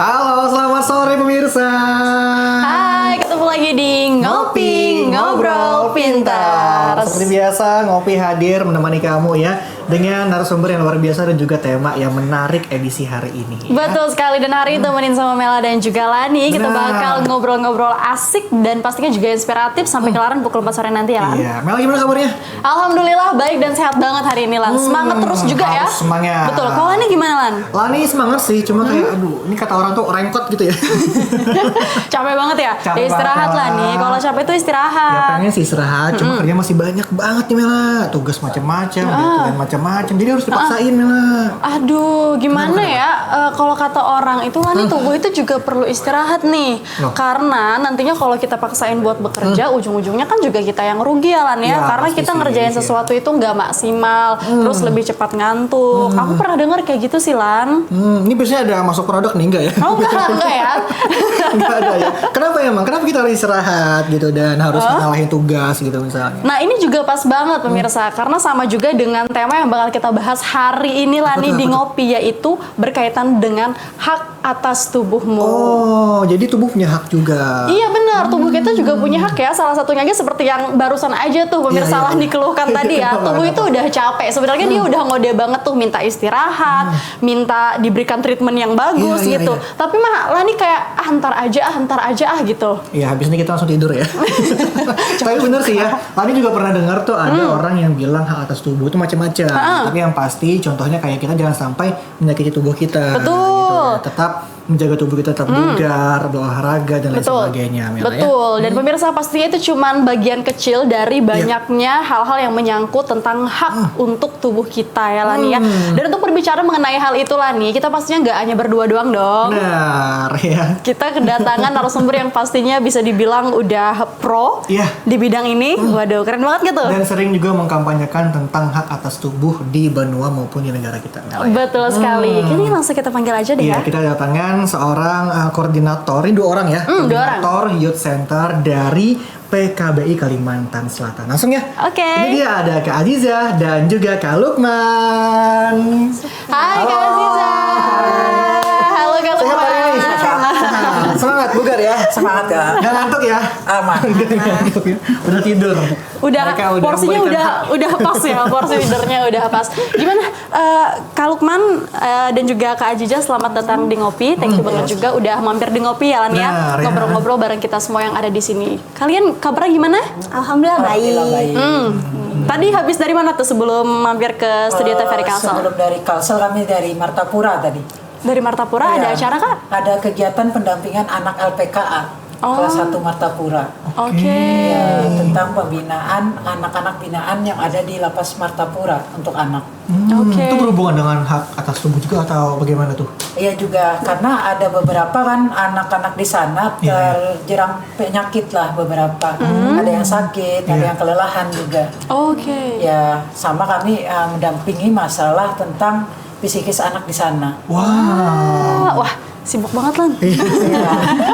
Halo, selamat sore pemirsa. Hai, ketemu lagi di Ngopi Ngobrol Pintar. Seperti biasa, Ngopi hadir menemani kamu ya dengan narasumber yang luar biasa dan juga tema yang menarik edisi hari ini. Betul sekali, dan hari ini temenin sama Mela dan juga Lani. Kita bakal ngobrol-ngobrol asik dan pastinya juga inspiratif sampai kelaran pukul 4 sore nanti ya, Lan. Iya, Mel gimana kabarnya? Alhamdulillah baik dan sehat banget hari ini, Lan. Semangat terus juga ya. Semangat. Betul. Kalau Lani gimana, Lan? Lani semangat sih, cuma kayak aduh, ini kata orang tuh rengkot gitu ya. Capek banget ya? Capek Ya istirahat banget. lah nih. Kalau capek itu Ya istirahat. pengen sih istirahat, cuma kerja masih banyak banget nih Mela. Tugas macam-macam, deadline macam-macam. Jadi harus dipaksain Mela. Aduh, gimana ya? Kalau kata orang itu Lani, tubuh itu juga perlu istirahat nih. Loh. Karena nantinya kalau kita paksain buat bekerja, ujung-ujungnya kan juga kita yang rugi ya, Lan ya. Ya, Karena pasti kita sih, ngerjain iya. sesuatu itu nggak maksimal, terus lebih cepat ngantuk. Aku pernah dengar kayak gitu sih, Lan. Ini biasanya ada masuk produk nih enggak ya? Oh enggak ya? Enggak ada ya. Kenapa emang? Kenapa kita harus istirahat gitu dan harus ngalahin tugas gitu misalnya? Nah ini juga pas banget pemirsa, karena sama juga dengan tema yang bakal kita bahas hari ini Lani di Ngopi, yaitu berkaitan dengan hak atas tubuhmu. Oh, jadi tubuh punya hak juga. Iya benar, tubuh kita juga punya hak ya. Salah satunya aja seperti yang barusan aja tuh pemirsa Iya, iya. Lani keluhkan tadi ya. Tubuh itu udah capek. Sebenarnya dia udah ngode banget tuh minta istirahat, minta diberikan treatment yang bagus Iya, iya, gitu. iya. Tapi mah Lani kayak antar aja gitu. Iya, habis ini kita langsung tidur ya. Tapi bener sih ya. Lani juga pernah dengar tuh ada orang yang bilang hak atas tubuh itu macam-macam. Tapi yang pasti contohnya kayak kita jangan sampai menyakiti tubuh kita. Betul. Gitu ya. Tetap menjaga tubuh kita tetap bugar, berolahraga dan lain sebagainya. Mela, ya. Betul. Dan pemirsa pastinya itu cuman bagian kecil dari banyaknya hal-hal yang menyangkut tentang hak untuk tubuh kita ya Lani ya. Dan untuk berbicara mengenai hal itu Lani, kita pastinya nggak hanya berdua doang dong. Benar ya. Kita kedatangan narasumber yang pastinya bisa dibilang udah pro Iya. di bidang ini. Waduh, keren banget gitu. Dan sering juga mengkampanyekan tentang hak atas tubuh di benua maupun di negara kita. Mela, ya. Betul sekali. Kini langsung kita panggil aja deh Iya, ya. kita kedatangan seorang koordinator, ini 2 orang ya, koordinator Youth Center dari PKBI Kalimantan Selatan. Langsung ya. Oke. Ini dia ada Kak Azizah dan juga Kak Lukman. Hai Halo. Kak Aziza. Halo Kak Sehat hari ini? Lukman. Semangat, bugar ya. Semangat ya. Nggak ngantuk ya? Aman. Nggak ngantuk ya. Udah tidur. Mereka Porsinya memberikan udah pas ya, porsi leadernya udah pas. Gimana Kak Lukman dan juga Kak Azizah, selamat datang di Ngopi. Thank you banget juga udah mampir di Ngopi ya Lan ya. Benar, ya. Ngobrol-ngobrol bareng kita semua yang ada di sini. Kalian kabarnya gimana? Alhamdulillah baik. Tadi habis dari mana tuh sebelum mampir ke studio TVRI Kalsel? Sebelum dari Kalsel kami dari Martapura tadi. Dari Martapura ada Iya. acara Kak? Ada kegiatan pendampingan anak LPKA. Oh. Kelas 1 Martapura. Oke. Ya, tentang pembinaan anak-anak binaan yang ada di Lapas Martapura untuk anak. Oke. Itu berhubungan dengan hak atas tubuh juga atau bagaimana tuh? Iya juga, karena ada beberapa kan anak-anak di sana Iya. terjerang penyakit lah beberapa. Ada yang sakit, ada Iya. yang kelelahan juga. Oke. Ya, sama kami mendampingi masalah tentang psikis anak di sana. Wah, sibuk banget Lan.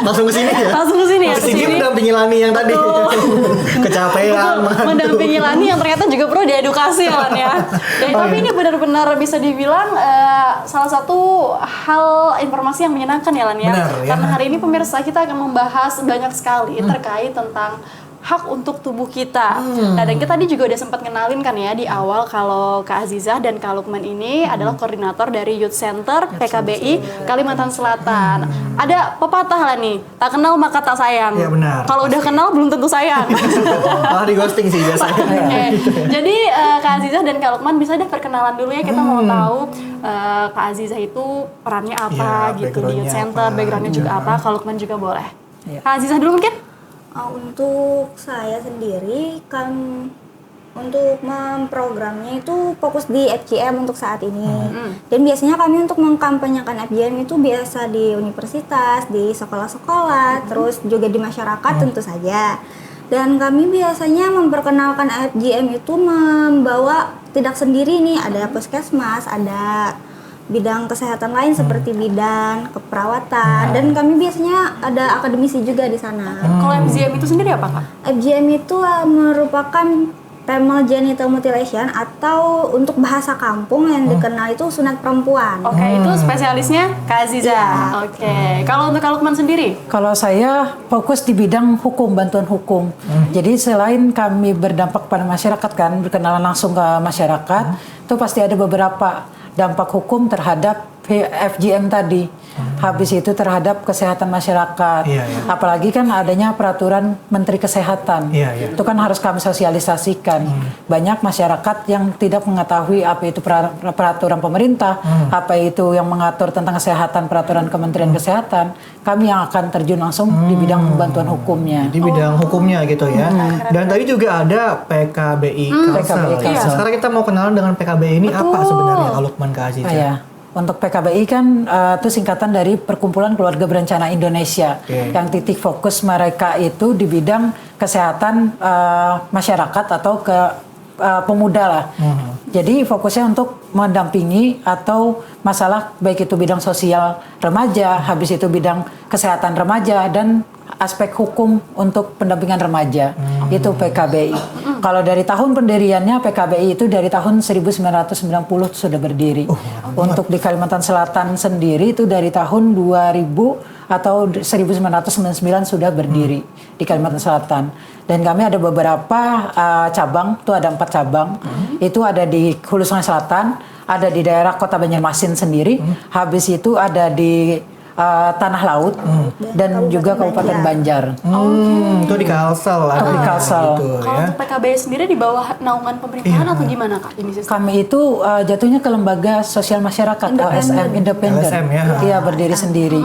Langsung ke sini ya? Langsung ke sini ya, Langsung ke sini. mendampingi Lani yang tadi. Kecapean, Betul, mendampingi Lani yang ternyata juga perlu diedukasi ya Lan ya. Dan tapi ini benar-benar bisa dibilang salah satu hal informasi yang menyenangkan ya Lan ya. Benar, ya. Karena hari ini pemirsa kita akan membahas banyak sekali terkait tentang hak untuk tubuh kita. Nah, dan kita tadi juga udah sempat kenalin kan ya di awal kalau Kak Azizah dan Kak Lukman ini adalah koordinator dari Youth Center PKBI Kalimantan Selatan. Ada pepatah lah nih, tak kenal maka tak sayang. Iya, benar. Kalau udah kenal belum tentu sayang. Malah di ghosting sih biasanya. Oke. Jadi Kak Azizah dan Kak Lukman bisa deh perkenalan dulu ya. Kita mau tahu Kak Azizah itu perannya apa Iya, gitu di Youth Center, background-nya apa. backgroundnya juga Iya. apa. Kak Lukman juga boleh. Iya. Kak Azizah dulu mungkin? Untuk saya sendiri kan untuk memprogramnya itu fokus di FGM untuk saat ini. Dan biasanya kami untuk mengkampanyekan FGM itu biasa di universitas, di sekolah-sekolah, terus juga di masyarakat tentu saja. Dan kami biasanya memperkenalkan FGM itu membawa tidak sendiri nih, ada puskesmas, ada bidang kesehatan lain seperti bidan, keperawatan, dan kami biasanya ada akademisi juga di sana. Kalau FGM itu sendiri apa Kak? FGM itu merupakan female genital mutilation atau untuk bahasa kampung yang dikenal itu sunat perempuan. Oke, itu spesialisnya Kak Aziza. Iya. Oke, kalau untuk Kak Lukman sendiri? Kalau saya fokus di bidang hukum, bantuan hukum. Jadi selain kami berdampak pada masyarakat kan, berkenalan langsung ke masyarakat, itu pasti ada beberapa dampak hukum terhadap FGM tadi. Habis itu terhadap kesehatan masyarakat. Iya, iya. Apalagi kan adanya peraturan Menteri Kesehatan. Iya, iya. Itu kan harus kami sosialisasikan. Banyak masyarakat yang tidak mengetahui apa itu peraturan pemerintah, apa itu yang mengatur tentang kesehatan, peraturan Kementerian Kesehatan. Kami yang akan terjun langsung di bidang bantuan hukumnya. Di bidang hukumnya gitu ya. Dan tadi juga ada PKBI Kalsel. PKBI Kalsel. Sekarang kita mau kenalan dengan PKBI ini apa sebenarnya Kak Lukman, Kak Aziza? Ya. Untuk PKBI kan itu singkatan dari Perkumpulan Keluarga Berencana Indonesia. Oke. Yang titik fokus mereka itu di bidang kesehatan masyarakat atau ke pemuda lah. Jadi fokusnya untuk mendampingi atau masalah baik itu bidang sosial remaja, habis itu bidang kesehatan remaja dan aspek hukum untuk pendampingan remaja. Itu PKBI. Kalau dari tahun pendiriannya PKBI itu dari tahun 1990 sudah berdiri. Untuk di Kalimantan Selatan sendiri itu dari tahun 2000 atau 1999 sudah berdiri di Kalimantan Selatan. Dan kami ada beberapa cabang, itu ada 4 cabang. Itu ada di Hulu Sungai Selatan, ada di daerah Kota Banjarmasin sendiri, habis itu ada di Tanah Laut dan juga Kabupaten Banjar. Itu di Kalsel ada Di Kalsel. gitu Kalau ya. untuk PKBI sendiri di bawah naungan pemerintahan atau gimana Kak ini sistem? Kami itu jatuhnya ke lembaga sosial masyarakat LSM independen. LSM ya. Iya, berdiri sendiri.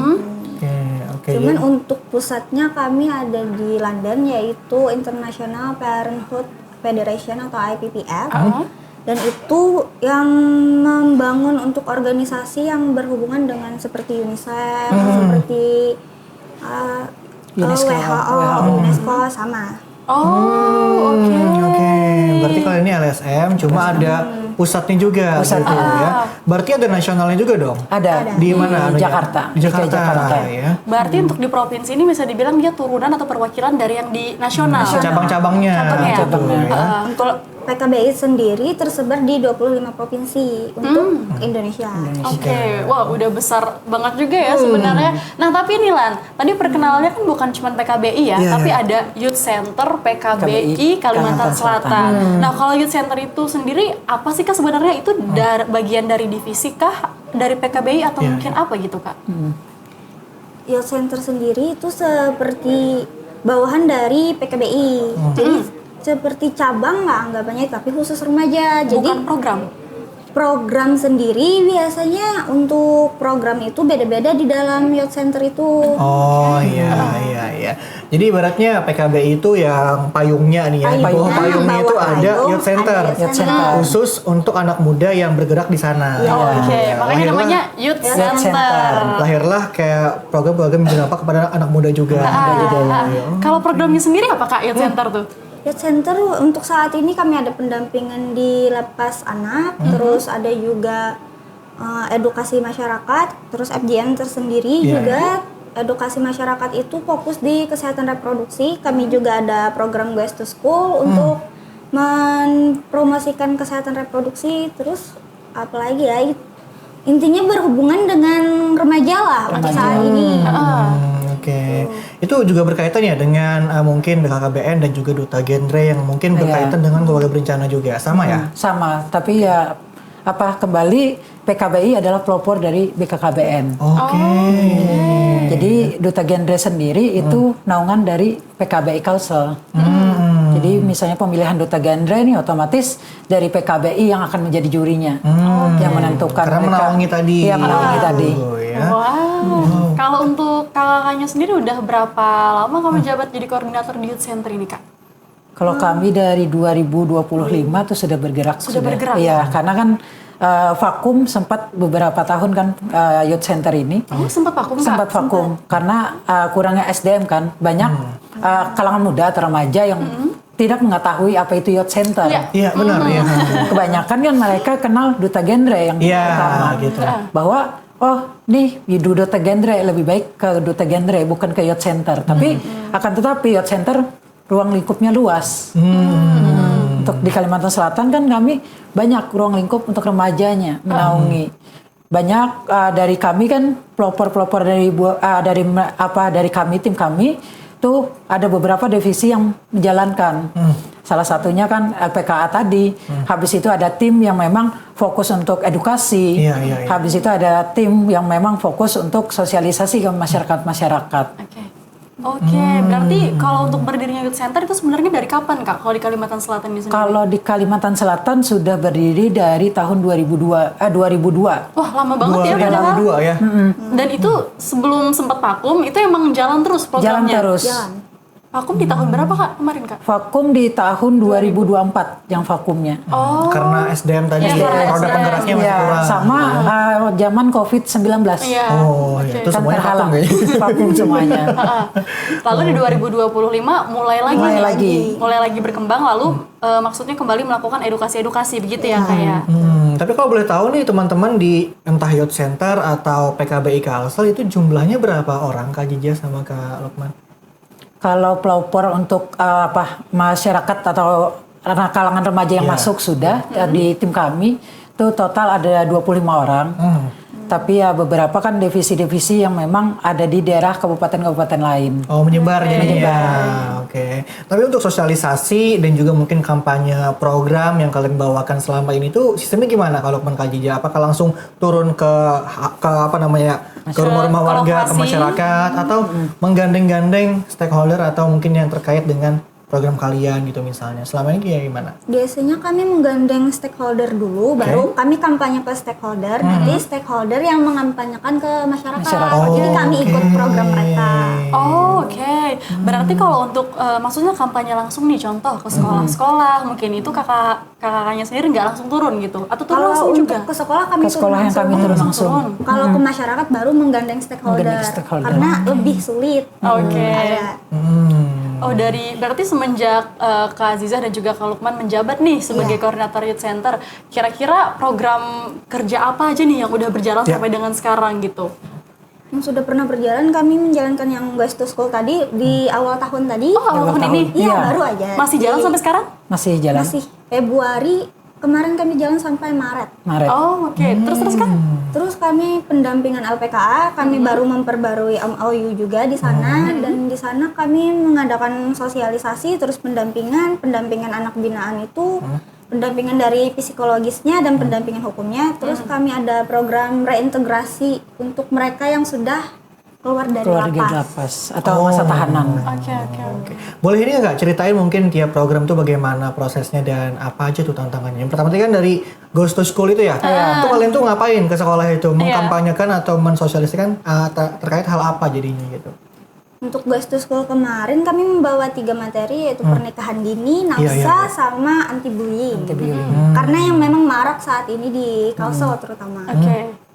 Oke. Cuman untuk pusatnya kami ada di London, yaitu International Parenthood Federation atau IPPF. Dan itu yang membangun untuk organisasi yang berhubungan dengan seperti UNICEF, seperti UNESCO, UNESCO sama. Oke. Berarti kalau ini LSM cuma ada pusatnya juga gitu ya. Berarti ada nasionalnya juga dong? Ada. Di mana? Di anunya? Jakarta. Di Jakarta, DKI Jakarta. ya. Berarti untuk di provinsi ini bisa dibilang dia turunan atau perwakilan dari yang di nasional. Cabang-cabangnya. Cabangnya. gitu ya. Untuk PKBI sendiri tersebar di 25 provinsi untuk Indonesia. Oke, wah udah besar banget juga ya sebenarnya. Nah tapi nih Lan, tadi perkenalannya kan bukan cuma PKBI ya, Iya, tapi iya. ada Youth Center PKBI Kalimantan Selatan. Nah kalau Youth Center itu sendiri apa sih Kak sebenarnya? Itu bagian dari divisi kah dari PKBI atau Iya, mungkin apa gitu Kak? Youth Center sendiri itu seperti bawahan dari PKBI. Jadi seperti cabang lah anggapannya, tapi khusus remaja. Jadi Bukan program. sendiri biasanya untuk program itu beda-beda di dalam Youth Center itu. Oh iya. Jadi ibaratnya PKBI itu yang payungnya nih ya. Di bawah payungnya itu bawah ada payung Youth Center. ada Youth Center. Khusus untuk anak muda yang bergerak di sana. Oke, makanya Lahirlah- namanya Youth Youth Center. Center. Lahirlah kayak program-program yang berdampak kepada anak muda juga. gitu. Kalau programnya sendiri apa Kak Youth Center tuh? Youth Center untuk saat ini kami ada pendampingan di lapas anak, terus ada juga edukasi masyarakat, terus FGM tersendiri Iya. juga edukasi masyarakat itu fokus di kesehatan reproduksi. Kami juga ada program Goes to School untuk mempromosikan kesehatan reproduksi, terus apalagi ya intinya berhubungan dengan remaja lah untuk saat ini. Oke. Itu juga berkaitan ya dengan mungkin BKKBN dan juga Duta Genre yang mungkin berkaitan dengan keluarga berencana juga. Sama ya? Sama, tapi ya kembali PKBI adalah pelopor dari BKKBN. Oke. Jadi Duta Genre sendiri itu naungan dari PKBI Kalsel. Jadi misalnya pemilihan Duta Genre ini otomatis dari PKBI yang akan menjadi jurinya, yang menentukan. Karena mereka. menaungi tadi. Iya, menaungi tadi. Oh, ya. Wow. Kalau untuk kakaknya sendiri udah berapa lama kamu jabat jadi koordinator di Youth Center ini Kak? Kalau kami dari 2025 tuh sudah bergerak. Sudah bergerak? Iya, karena kan vakum sempat beberapa tahun kan Youth Center ini. Oh sempat vakum Kak? Sempat vakum karena kurangnya SDM kan. Banyak kalangan muda atau remaja yang tidak mengetahui apa itu Youth Center. Iya benar ya. Kebanyakan kan mereka kenal Duta Genre yang Iya pertama. gitu. Bahwa nih di Duta Genre lebih baik ke Duta Genre bukan ke Youth Center. Tapi akan tetapi Youth Center ruang lingkupnya luas. Untuk di Kalimantan Selatan kan kami banyak ruang lingkup untuk remajanya menaungi. Banyak dari kami kan pelopor-pelopor dari kami tim kami tuh ada beberapa divisi yang menjalankan. Salah satunya kan LPKA tadi. Habis itu ada tim yang memang fokus untuk edukasi. Iya. Habis itu ada tim yang memang fokus untuk sosialisasi ke masyarakat-masyarakat. Oke, berarti kalau untuk berdirinya Youth Center itu sebenarnya dari kapan Kak? Kalau di Kalimantan Selatan ini sendiri? Kalau di Kalimantan Selatan sudah berdiri dari tahun 2002. Wah, lama banget ya padahal. 2002 ya. Dan itu sebelum sempat vakum, itu emang jalan terus Jalan programnya? terus. Vakum di tahun berapa Kak kemarin Kak? Vakum di tahun 2024 yang vakumnya. Oh, Karena SDM tadi Iya, karena produk SDM. penggeraknya masih Ya, kurang. sama zaman COVID-19. iya. Oh, Oke. iya. Itu Kan semuanya terhalang. vakum kayaknya. Vakum semuanya. Lalu di 2025 mulai lagi Mulai nih, lagi. mulai lagi berkembang, lalu maksudnya kembali melakukan edukasi-edukasi begitu ya kayak. Tapi kalau boleh tahu nih teman-teman di entah Youth Center atau PKBI Kalsel itu jumlahnya berapa orang Kak Jija sama Kak Lukman? Kalau pelopor untuk masyarakat atau kalangan remaja yang Iya. masuk sudah di tim kami itu total ada 25 orang. Tapi ya beberapa kan divisi-divisi yang memang ada di daerah kabupaten-kabupaten lain. Oh, menyebar jadinya. Oke. Tapi untuk sosialisasi dan juga mungkin kampanye program yang kalian bawakan selama ini tuh sistemnya gimana kalau Lukman Kak Jija? Apakah langsung turun ke apa namanya? Ke rumah-rumah Ke warga, ke lokasi. masyarakat atau menggandeng-gandeng stakeholder atau mungkin yang terkait dengan program kalian gitu misalnya. Selama ini kayak gimana? Biasanya kami menggandeng stakeholder dulu, baru kami kampanye ke stakeholder, nanti stakeholder yang mengampanyekan ke masyarakat. Jadi kami ikut program mereka. Oh, oke. Berarti kalau untuk maksudnya kampanye langsung nih contoh ke sekolah-sekolah, mungkin itu kakaknya sendiri nggak langsung turun gitu atau turun Kalau langsung untuk juga? ke sekolah kami Ke sekolah yang kami turun langsung. Kalau ke masyarakat baru menggandeng stakeholder, Menggandeng stakeholder. karena lebih sulit. Oke. Ada. Oh, berarti semenjak Kak Azizah dan juga Kak Lukman menjabat nih sebagai koordinator Youth Center, kira-kira program kerja apa aja nih yang udah berjalan sampai dengan sekarang gitu? Yang sudah pernah berjalan, kami menjalankan yang Guys to School tadi di awal tahun tadi. Oh, awal tahun ini? Iya, Iya. baru aja. Masih jalan sampai sekarang? Masih jalan. Masih Februari, kemarin kami jalan sampai Maret. Maret. Oh, oke. Terus Kak? Terus kami pendampingan LPKA, kami baru memperbarui MOU juga di sana, dan di sana kami mengadakan sosialisasi, terus pendampingan anak binaan itu, pendampingan dari psikologisnya dan pendampingan hukumnya, terus kami ada program reintegrasi untuk mereka yang sudah keluar dari lapas atau masa tahanan. Oke. Boleh ini nggak ceritain mungkin tiap program tuh bagaimana prosesnya dan apa aja tuh tantangannya? Yang pertama tadi kan dari Goes to School itu ya. Itu kalian tuh ngapain ke sekolah itu? Mengkampanyekan atau mensosialisasikan terkait hal apa jadinya gitu? Untuk Guys to School kemarin kami membawa 3 materi, yaitu pernikahan dini, nafsa, sama anti bullying. Karena yang memang marak saat ini di Kalsel terutama. Oke.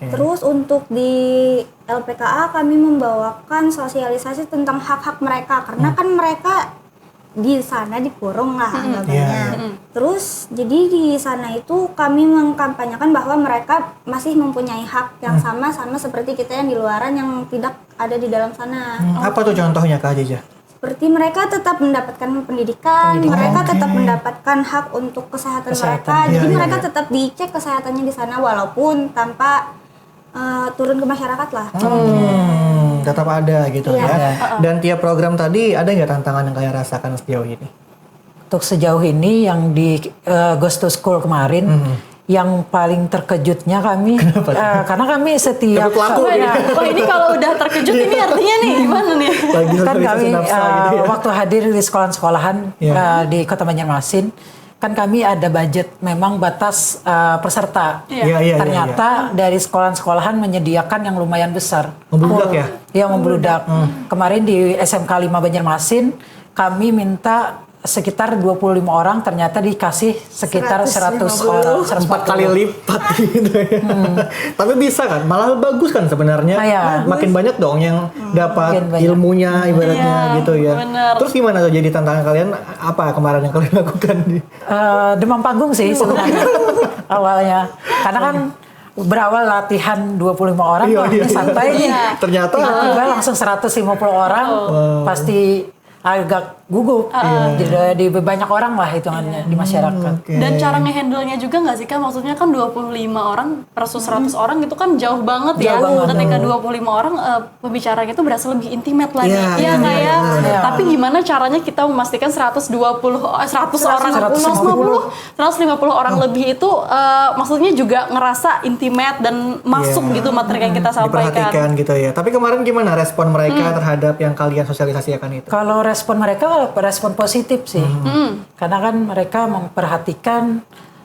Terus untuk di LPKA kami membawakan sosialisasi tentang hak-hak mereka, karena kan mereka di sana dikurung lah anggapannya. Terus jadi di sana itu kami mengkampanyekan bahwa mereka masih mempunyai hak yang sama seperti kita yang di luaran yang tidak ada di dalam sana. Apa tuh contohnya Kak Jija? Seperti mereka tetap mendapatkan pendidikan, mereka tetap mendapatkan hak untuk kesehatan mereka. Jadi mereka tetap dicek kesehatannya di sana walaupun tanpa turun ke masyarakat lah. Tetap ada gitu Iya. ya. Dan tiap program tadi ada nggak tantangan yang kalian rasakan sejauh ini? Untuk sejauh ini yang di Goes to School kemarin, yang paling terkejutnya kami, karena kami setiap Wah, ini kalau udah terkejut ini artinya nih gimana nih? Lagi kan sosialisasi kami nafsa gitu ya. waktu hadir di sekolah-sekolahan di Kota Banjarmasin, kan kami ada budget memang batas peserta. Iya. Ternyata dari sekolah-sekolahan menyediakan yang lumayan besar. Membludak ya? Iya, membludak. Kemarin di SMK 5 Banjarmasin kami minta sekitar 25 orang, ternyata dikasih sekitar 100 orang. 4 kali lipat gitu ya. Tapi bisa kan? Malah bagus kan sebenarnya. Iya. Makin banyak dong yang dapat Makin banyak. ilmunya ibaratnya gitu ya. bener. Terus gimana tuh jadi tantangan kalian? Apa kemarin yang kalian lakukan? Demam panggung sih sebenarnya awalnya. Karena kan berawal latihan 25 orang, Iya. santai nih. Ternyata Tiba-tiba langsung 150 orang, pasti agak gugup di banyak orang lah hitungannya di masyarakat. Oke. Dan cara ngehandle-nya juga nggak sih Kak? Maksudnya kan 25 orang versus 100 orang itu kan jauh banget ya. Jauh banget. Ketika 25 orang pembicaranya itu berasa lebih intimate lagi. Iya, Iya Kak ya. benar. Tapi gimana caranya kita memastikan 150 orang 150 orang lebih itu maksudnya juga ngerasa intimate dan masuk Iya. gitu materi yang kita sampaikan. Diperhatikan gitu ya. Tapi kemarin gimana respon mereka terhadap yang kalian sosialisasikan itu? Kalau respon mereka respon positif sih, karena kan mereka memperhatikan,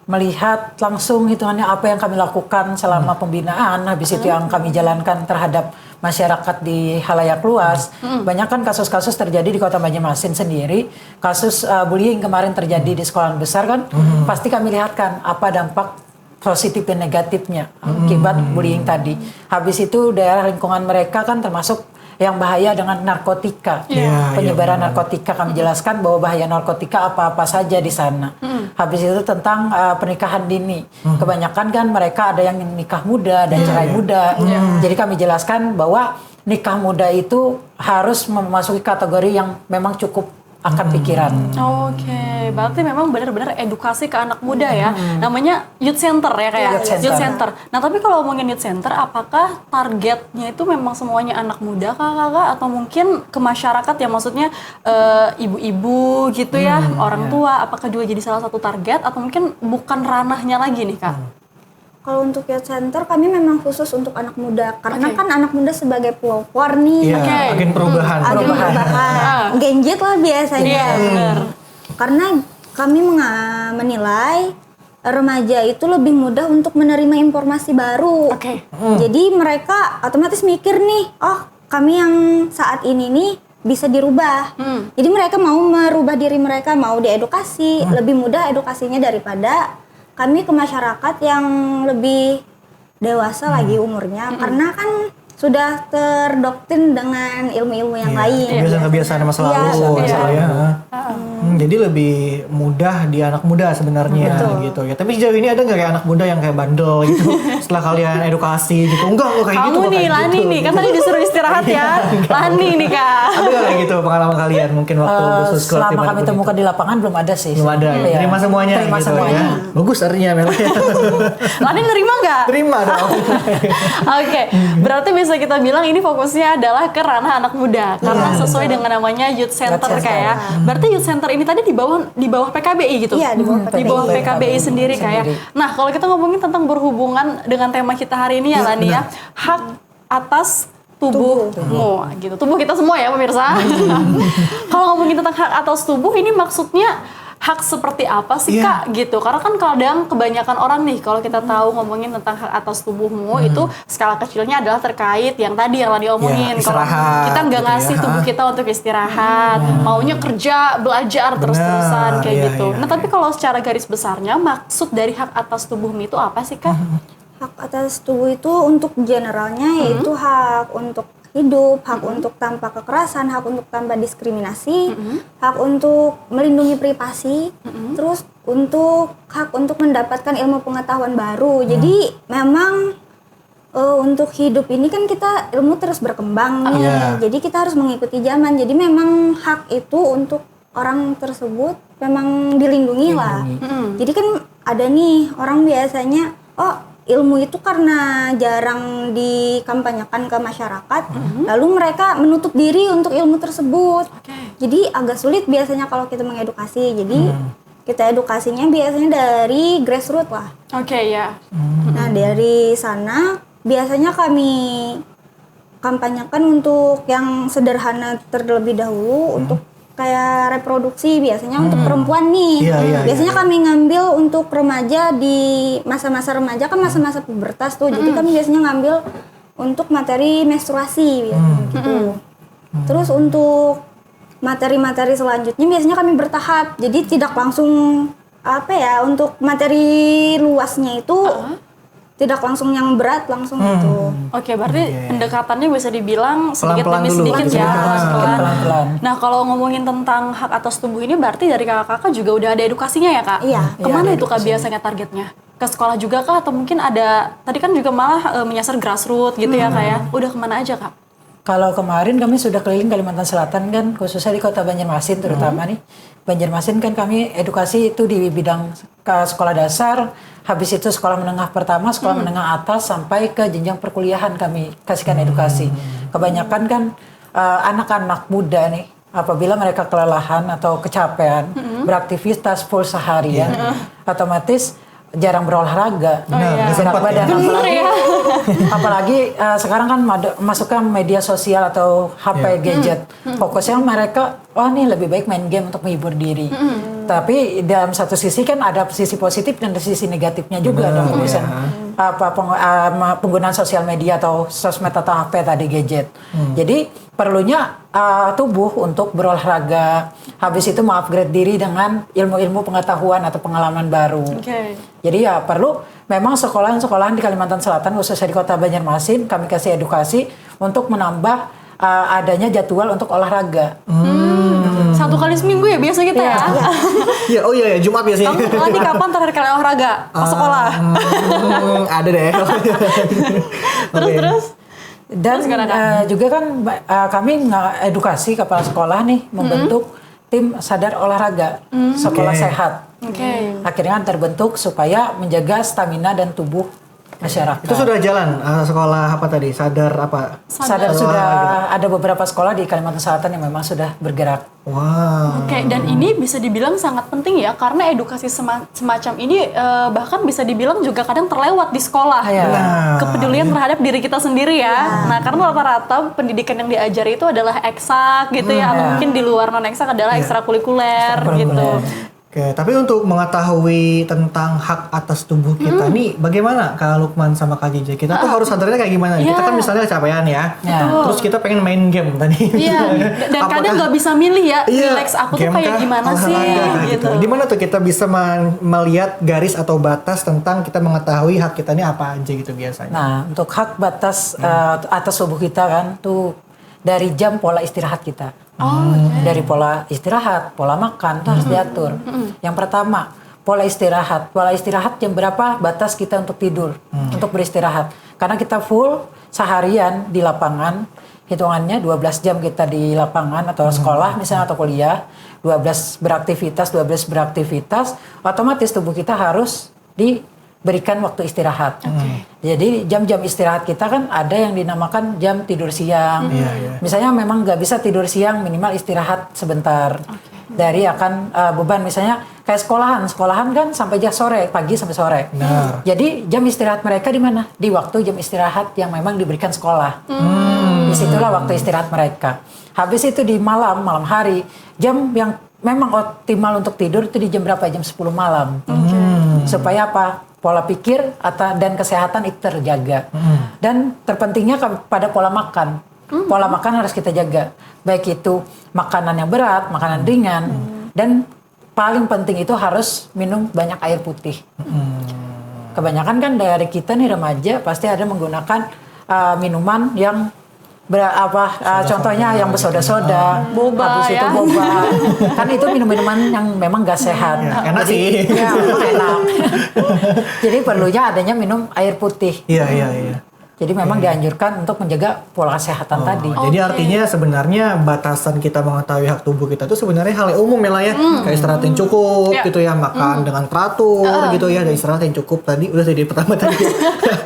melihat langsung hitungannya apa yang kami lakukan selama pembinaan, habis itu yang kami jalankan terhadap masyarakat di halayak luas. Banyak kan kasus-kasus terjadi di Kota Banjarmasin sendiri, kasus bullying kemarin terjadi di sekolah besar kan, pasti kami lihatkan apa dampak positif dan negatifnya akibat bullying tadi. Habis itu daerah lingkungan mereka kan termasuk yang bahaya dengan narkotika, penyebaran narkotika. Kami jelaskan bahwa bahaya narkotika apa-apa saja di sana. Habis itu tentang pernikahan dini. Kebanyakan kan mereka ada yang nikah muda dan cerai muda. Jadi kami jelaskan bahwa nikah muda itu harus memasuki kategori yang memang cukup akan pikiran. Oke, berarti memang benar-benar edukasi ke anak muda ya. Namanya Youth Center ya kayak Youth Center. Nah, tapi kalau ngomongin Youth Center, apakah targetnya itu memang semuanya anak muda kakak atau mungkin ke masyarakat ya, maksudnya ibu-ibu gitu ya, orang tua, apakah juga jadi salah satu target atau mungkin bukan ranahnya lagi nih Kak? Kalau untuk Youth Center kami memang khusus untuk anak muda karena kan anak muda sebagai pelopor nih. Iya, agen perubahan. Agen perubahan. Gen Z lah biasanya. Iya, benar. Karena kami menilai remaja itu lebih mudah untuk menerima informasi baru. Oke. Jadi mereka otomatis mikir nih, oh kami yang saat ini nih bisa dirubah. Jadi mereka mau merubah diri mereka, mau diedukasi, lebih mudah edukasinya daripada kami ke masyarakat yang lebih dewasa lagi umurnya, karena kan sudah terdoktrin dengan ilmu-ilmu yang lain. Kebiasaan-kebiasaan masa lalu ya. Jadi lebih mudah di anak muda sebenarnya gitu ya. Tapi sejauh ini ada nggak kayak anak muda yang kayak bandel gitu setelah kalian edukasi gitu? Enggak kayak gitu. Kamu nih, Lani nih, kan tadi disuruh istirahat ya. Lani nih Kak. Ada nggak kayak gitu pengalaman kalian mungkin waktu khusus Selama kami temukan di lapangan belum ada sih. belum ada ya. Terima semuanya Terima gitu semuanya. ya. Bagus artinya memang. Lani nerima nggak? Terima dong. Oke, berarti bisa kita bilang ini fokusnya adalah ke ranah anak muda karena sesuai dengan namanya Youth Center kayak. Berarti Youth Center ini tadi di bawah PKBI gitu. Iya, di bawah PKBI sendiri kayak. Nah, kalau kita ngomongin tentang berhubungan dengan tema kita hari ini ya Lani ya, hak atas tubuhmu gitu. Tubuh kita semua ya pemirsa. Kalau ngomongin tentang hak atas tubuh ini maksudnya hak seperti apa sih Kak gitu? Karena kan kadang kebanyakan orang nih kalau kita tahu ngomongin tentang hak atas tubuhmu itu skala kecilnya adalah terkait yang tadi yang Lani omongin. Kalau kita nggak gitu ngasih tubuh kita untuk istirahat, maunya kerja, belajar terus-terusan kayak gitu. Nah, tapi kalau secara garis besarnya maksud dari hak atas tubuhmu itu apa sih Kak? Hak atas tubuh itu untuk generalnya yaitu hak untuk hidup, hak untuk tanpa kekerasan, hak untuk tanpa diskriminasi, hak untuk melindungi privasi, terus hak untuk mendapatkan ilmu pengetahuan baru. Jadi memang untuk hidup ini kan kita ilmu terus berkembang nih, jadi kita harus mengikuti zaman. Jadi memang hak itu untuk orang tersebut memang dilindungi lah. Jadi kan ada nih orang biasanya, ilmu itu karena jarang dikampanyekan ke masyarakat, lalu mereka menutup diri untuk ilmu tersebut. Jadi agak sulit biasanya kalau kita mengedukasi. Jadi kita edukasinya biasanya dari grassroots lah. Nah dari sana biasanya kami kampanyekan untuk yang sederhana terlebih dahulu, untuk kayak reproduksi biasanya untuk perempuan nih. Biasanya kami ngambil untuk remaja di masa-masa remaja kan masa-masa pubertas tuh. Jadi kami biasanya ngambil untuk materi menstruasi gitu. Terus untuk materi-materi selanjutnya biasanya kami bertahap. Jadi tidak langsung untuk materi luasnya itu tidak langsung yang berat langsung gitu. Berarti pendekatannya bisa dibilang sedikit demi sedikit ya. Pelan-pelan. Nah, kalau ngomongin tentang hak atas tubuh ini berarti dari kakak-kakak juga udah ada edukasinya ya Kak? Iya. Kemana itu Kak biasanya targetnya? Ke sekolah juga Kak? Atau mungkin ada, tadi kan juga malah menyasar grassroots gitu ya Kak ya? Udah kemana aja Kak? Kalau kemarin kami sudah keliling Kalimantan Selatan kan, khususnya di Kota Banjarmasin terutama nih. Banjarmasin kan kami edukasi itu di bidang sekolah dasar, habis itu sekolah menengah pertama, sekolah menengah atas, sampai ke jenjang perkuliahan kami kasihkan edukasi. Kebanyakan kan anak-anak muda nih, apabila mereka kelelahan atau kecapean, beraktivitas full seharian, otomatis jarang berolahraga, gerak badan, apalagi sekarang kan masuk ke media sosial atau HP gadget. Fokusnya mereka, oh nih lebih baik main game untuk menghibur diri. Tapi dalam satu sisi kan ada sisi positif dan sisi negatifnya juga dong urusan penggunaan sosial media atau sosmed atau HP tadi gadget. Jadi perlunya tubuh untuk berolahraga, habis itu mengupgrade diri dengan ilmu-ilmu pengetahuan atau pengalaman baru. Jadi ya perlu memang sekolahan-sekolahan di Kalimantan Selatan khususnya di Kota Banjarmasin kami kasih edukasi untuk menambah adanya jadwal untuk olahraga. 1 kali seminggu ya biasa kita ya? Ya, oh iya, Jumat biasanya. Kamu latih kapan terakhir kali olahraga? Pas sekolah? Ada deh. Terus? Dan juga kan kami edukasi kepala sekolah nih membentuk tim sadar olahraga, sekolah sehat. Akhirnya kan terbentuk supaya menjaga stamina dan tubuh masyarakat. Itu sudah jalan sekolah apa tadi? Sadar apa? Sadar sudah ada beberapa sekolah di Kalimantan Selatan yang memang sudah bergerak. Wow. Dan ini bisa dibilang sangat penting ya, karena edukasi semacam ini bahkan bisa dibilang juga kadang terlewat di sekolah. Kepedulian terhadap diri kita sendiri ya. Nah, karena rata-rata pendidikan yang diajari itu adalah eksak gitu ya, atau mungkin di luar non eksak adalah ekstrakurikuler gitu. Oke, tapi untuk mengetahui tentang hak atas tubuh kita nih, bagaimana Kak Lukman sama Kak Jija? Kita tuh harus sadarnya kayak gimana? Kita kan misalnya kecapean ya, terus kita pengen main game tadi. Dan kadang nggak bisa milih ya, relax aku tuh kayak gimana sih? Gitu. Dimana tuh kita bisa melihat garis atau batas tentang kita mengetahui hak kita ini apa aja gitu biasanya? Nah, untuk hak batas atas tubuh kita kan tuh dari jam pola istirahat kita. Dari pola istirahat, pola makan itu harus diatur. Yang pertama, pola istirahat. Pola istirahat jam berapa batas kita untuk tidur, untuk beristirahat. Karena kita full seharian di lapangan, hitungannya 12 jam kita di lapangan atau sekolah misalnya atau kuliah, 12 beraktivitas, otomatis tubuh kita harus diberikan waktu istirahat. Jadi jam-jam istirahat kita kan ada yang dinamakan jam tidur siang. Misalnya memang nggak bisa tidur siang, minimal istirahat sebentar. Dari akan beban misalnya kayak sekolahan kan sampai jam sore, pagi sampai sore. Jadi jam istirahat mereka di mana? Di waktu jam istirahat yang memang diberikan sekolah. Disitulah waktu istirahat mereka. Habis itu di malam hari, jam yang memang optimal untuk tidur itu di jam berapa? Jam 10 malam. Supaya apa? Pola pikir dan kesehatan itu terjaga. Dan terpentingnya pada pola makan. Pola makan harus kita jaga. Baik itu makanan yang berat, makanan ringan. Dan paling penting itu harus minum banyak air putih. Kebanyakan kan dari kita nih remaja pasti ada menggunakan minuman yang contohnya yang bersoda-soda, boba habis itu boba. Kan itu minum-minuman yang memang gak sehat. Enak sih. Ya, enak. Jadi perlunya adanya minum air putih. Iya. Jadi memang dianjurkan untuk menjaga pola kesehatan tadi. Jadi artinya sebenarnya batasan kita mengetahui hak tubuh kita itu sebenarnya hal yang umum ya lah ya. Kayak istirahat yang cukup gitu ya, makan dengan teratur gitu ya, dan istirahat yang cukup tadi udah tadi pertama tadi.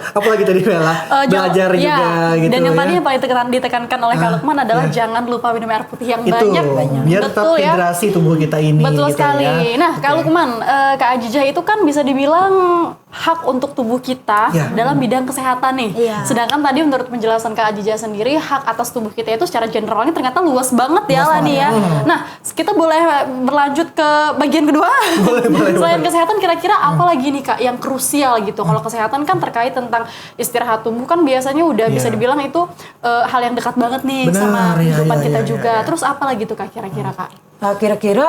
Apalagi tadi Bella, belajar juga gitu. Dan yang ya. tadi yang paling ditekankan oleh Kak Lukman adalah jangan lupa minum air putih yang banyak. Biar tetap hidrasi tubuh kita ini. Betul gitu sekali. Ya. Nah, Kak Lukman, Kak Ajijah itu kan bisa dibilang hak untuk tubuh kita dalam bidang kesehatan nih. Sedangkan tadi menurut penjelasan Kak Ajijah sendiri, hak atas tubuh kita itu secara generalnya ternyata luas banget ya lah nih ya. Nah, kita boleh berlanjut ke bagian kedua. Selain kesehatan, kira-kira apa lagi nih Kak yang krusial gitu? Kalau kesehatan kan terkait tentang istirahat tubuh kan biasanya udah bisa dibilang itu hal yang dekat banget nih sama kehidupan kita juga. Terus apa lagi tuh Kak kira-kira Kak? Kira-kira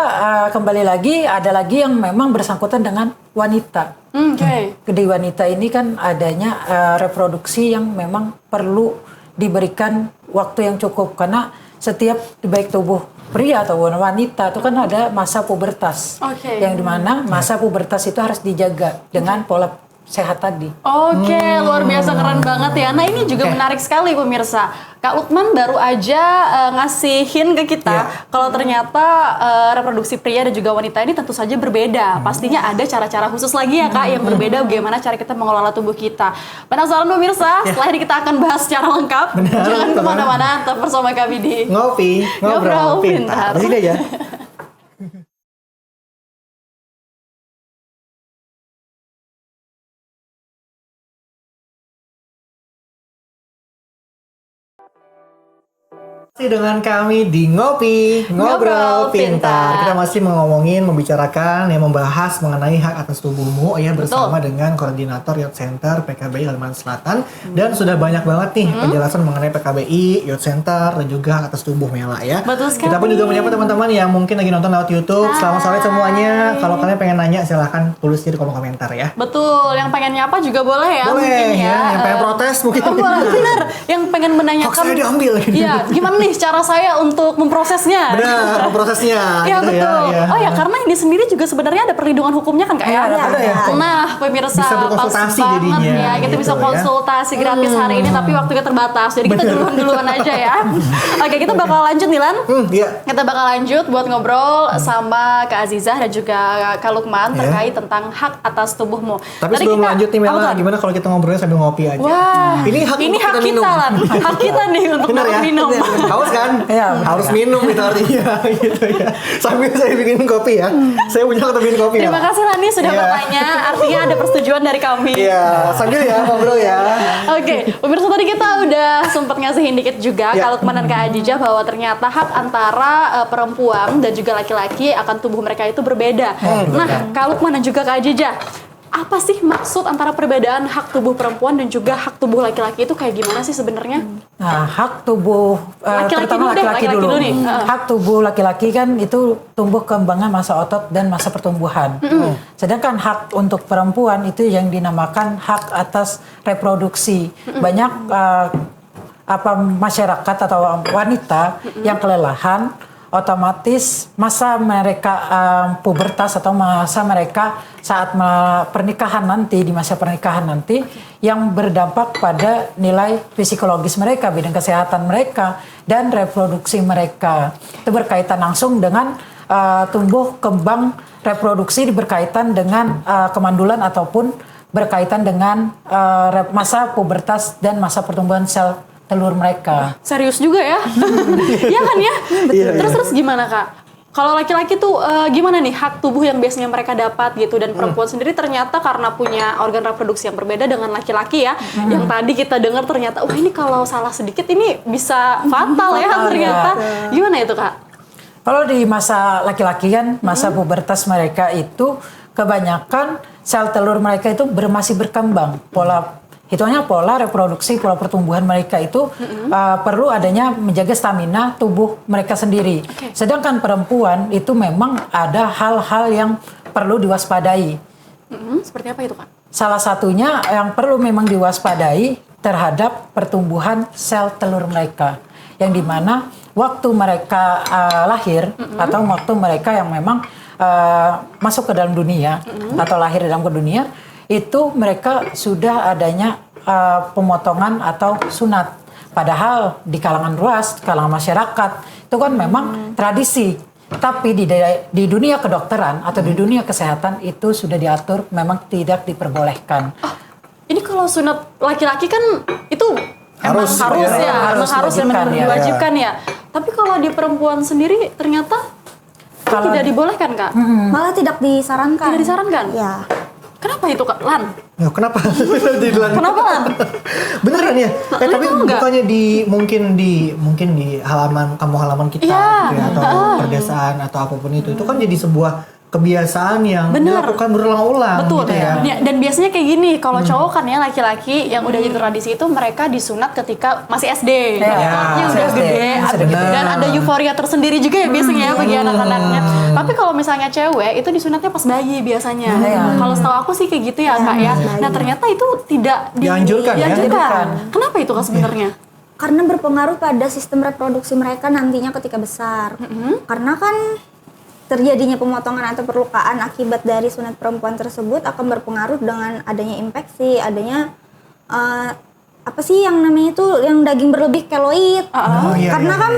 kembali lagi ada lagi yang memang bersangkutan dengan wanita. Di wanita ini kan adanya reproduksi yang memang perlu diberikan waktu yang cukup karena setiap baik tubuh pria atau wanita itu kan ada masa pubertas yang dimana masa pubertas itu harus dijaga dengan pola sehat tadi. Oke, luar biasa keren banget ya. Nah ini juga menarik sekali pemirsa. Kak Lukman baru aja ngasihin ke kita kalau ternyata reproduksi pria dan juga wanita ini tentu saja berbeda. Pastinya ada cara-cara khusus lagi ya Kak yang berbeda bagaimana cara kita mengelola tubuh kita. Penasaran pemirsa? Setelah ini kita akan bahas secara lengkap. Jangan kemana-mana, tetap bersama kami di Ngopi, ngobrol pintar. Di sini aja. Masih dengan kami di Ngopi, Ngobrol Pintar. Kita masih membicarakan, membahas mengenai hak atas tubuhmu ya bersama dengan Koordinator Youth Center PKBI Kalimantan Selatan. Dan sudah banyak banget nih penjelasan mengenai PKBI, Youth Center, dan juga hak atas tubuh Mela ya. Betul sekali. Kita pun juga menyapa teman-teman yang mungkin lagi nonton lewat YouTube. Selamat sore semuanya. Kalau kalian pengen nanya silahkan tulis di kolom komentar ya. Betul, yang pengen nyapa juga boleh ya. Boleh mungkin ya, yang pengen protes mungkin. Benar, yang pengen menanyakan. Hak saya diambil. Iya, gimana nih cara saya untuk memprosesnya? Benar, prosesnya. Ya gitu betul. Ya. Oh ya, karena ini sendiri juga sebenarnya ada perlindungan hukumnya kan Kak ya? Ada ya. Nah, pemirsa Bisa pas berkonsultasi banget jadinya, ya. Kita gitu bisa ya. konsultasi gratis hari ini tapi waktunya terbatas. Jadi kita duluan aja ya. Oke, kita bakal lanjut nih Lan. Iya. Kita bakal lanjut buat ngobrol sama Kak Azizah dan juga Kak Lukman terkait tentang hak atas tubuhmu. Tapi Tadi sebelum kita- lanjut nih apa Mela, tuh? gimana kalau kita ngobrolnya sambil ngopi aja? Wah, ini hak untuk hak minum. kita Lan. Hak kita nih untuk Bener ya? minum. Haus kan? Iya, Harus minum itu artinya gitu ya. Sambil saya bikin kopi ya. Saya punya untuk bikin kopi Terima ya. kasih Lani sudah Iya. bertanya. Artinya ada persetujuan dari kami. Iya, sambil ya ngobrol ya. Oke, pemirsa tadi kita udah sempat ngasihin dikit juga Ya. kalau Lukman dan Kak Adijah bahwa ternyata hak antara perempuan dan juga laki-laki akan tubuh mereka itu berbeda. Nah, Kak Lukman dan juga Kak Adijah, apa sih maksud antara perbedaan hak tubuh perempuan dan juga hak tubuh laki-laki itu kayak gimana sih sebenarnya? Nah, hak tubuh Laki-laki terutama dulu deh, laki-laki laki-laki dulu. dulu nih. Hak tubuh laki-laki kan itu tumbuh kembangan masa otot dan masa pertumbuhan. Sedangkan hak untuk perempuan itu yang dinamakan hak atas reproduksi. Banyak masyarakat atau wanita yang kelelahan, otomatis masa mereka pubertas atau masa mereka saat pernikahan nanti, di masa pernikahan nanti yang berdampak pada nilai psikologis mereka, bidang kesehatan mereka dan reproduksi mereka. Itu berkaitan langsung dengan tumbuh kembang reproduksi, berkaitan dengan kemandulan ataupun berkaitan dengan masa pubertas dan masa pertumbuhan sel telur mereka. Serius juga ya? Iya kan ya? Terus gimana Kak? Kalau laki-laki tuh gimana nih hak tubuh yang biasanya mereka dapat gitu, dan perempuan sendiri ternyata karena punya organ reproduksi yang berbeda dengan laki-laki ya, yang tadi kita dengar ternyata wah ini kalau salah sedikit ini bisa fatal ya ternyata. Gimana itu Kak? Kalau di masa laki-laki kan masa pubertas mereka itu kebanyakan sel telur mereka itu masih berkembang. Hitungannya pola reproduksi, pola pertumbuhan mereka itu perlu adanya menjaga stamina tubuh mereka sendiri. Sedangkan perempuan itu memang ada hal-hal yang perlu diwaspadai. Seperti apa itu Kak? Salah satunya yang perlu memang diwaspadai terhadap pertumbuhan sel telur mereka. Yang dimana waktu mereka lahir atau waktu mereka yang memang masuk ke dalam dunia atau lahir dalam ke dunia, itu mereka sudah adanya pemotongan atau sunat. Padahal di kalangan luas, kalangan masyarakat, itu kan memang tradisi. Tapi di dunia kedokteran atau di dunia kesehatan itu sudah diatur memang tidak diperbolehkan. Ini kalau sunat laki-laki kan itu Harus diwajibkan ya. Tapi kalau di perempuan sendiri ternyata tidak dibolehkan Kak. Malah tidak disarankan. Tidak disarankan? Ya. Kenapa itu Kak Lan? Ya, kenapa? Kenapa Lan? Beneran ya? Tapi tahu nggak? bukannya mungkin di halaman kita Iya. gitu ya, atau perdesaan atau apapun itu kan jadi sebuah kebiasaan yang Bener. dilakukan berulang-ulang Betul gitu ya. Dan biasanya kayak gini, kalau cowok kan ya laki-laki yang udah jadi tradisi itu mereka disunat ketika masih SD. Ya, Ototnya udah SD. gede, Sudah gede. dan ada euforia tersendiri juga ya biasanya ya bagi anak-anaknya. Tapi kalau misalnya cewek itu disunatnya pas bayi biasanya. Kalau setahu aku sih kayak gitu ya Kak ya. Nah ternyata itu tidak Dianjurkan ya? dianjurkan. Kenapa itu Kak sebenarnya? Karena berpengaruh pada sistem reproduksi mereka nantinya ketika besar. Karena kan terjadinya pemotongan atau perlukaan akibat dari sunat perempuan tersebut akan berpengaruh dengan adanya infeksi, adanya apa sih yang namanya itu yang daging berlebih keloid. Karena kan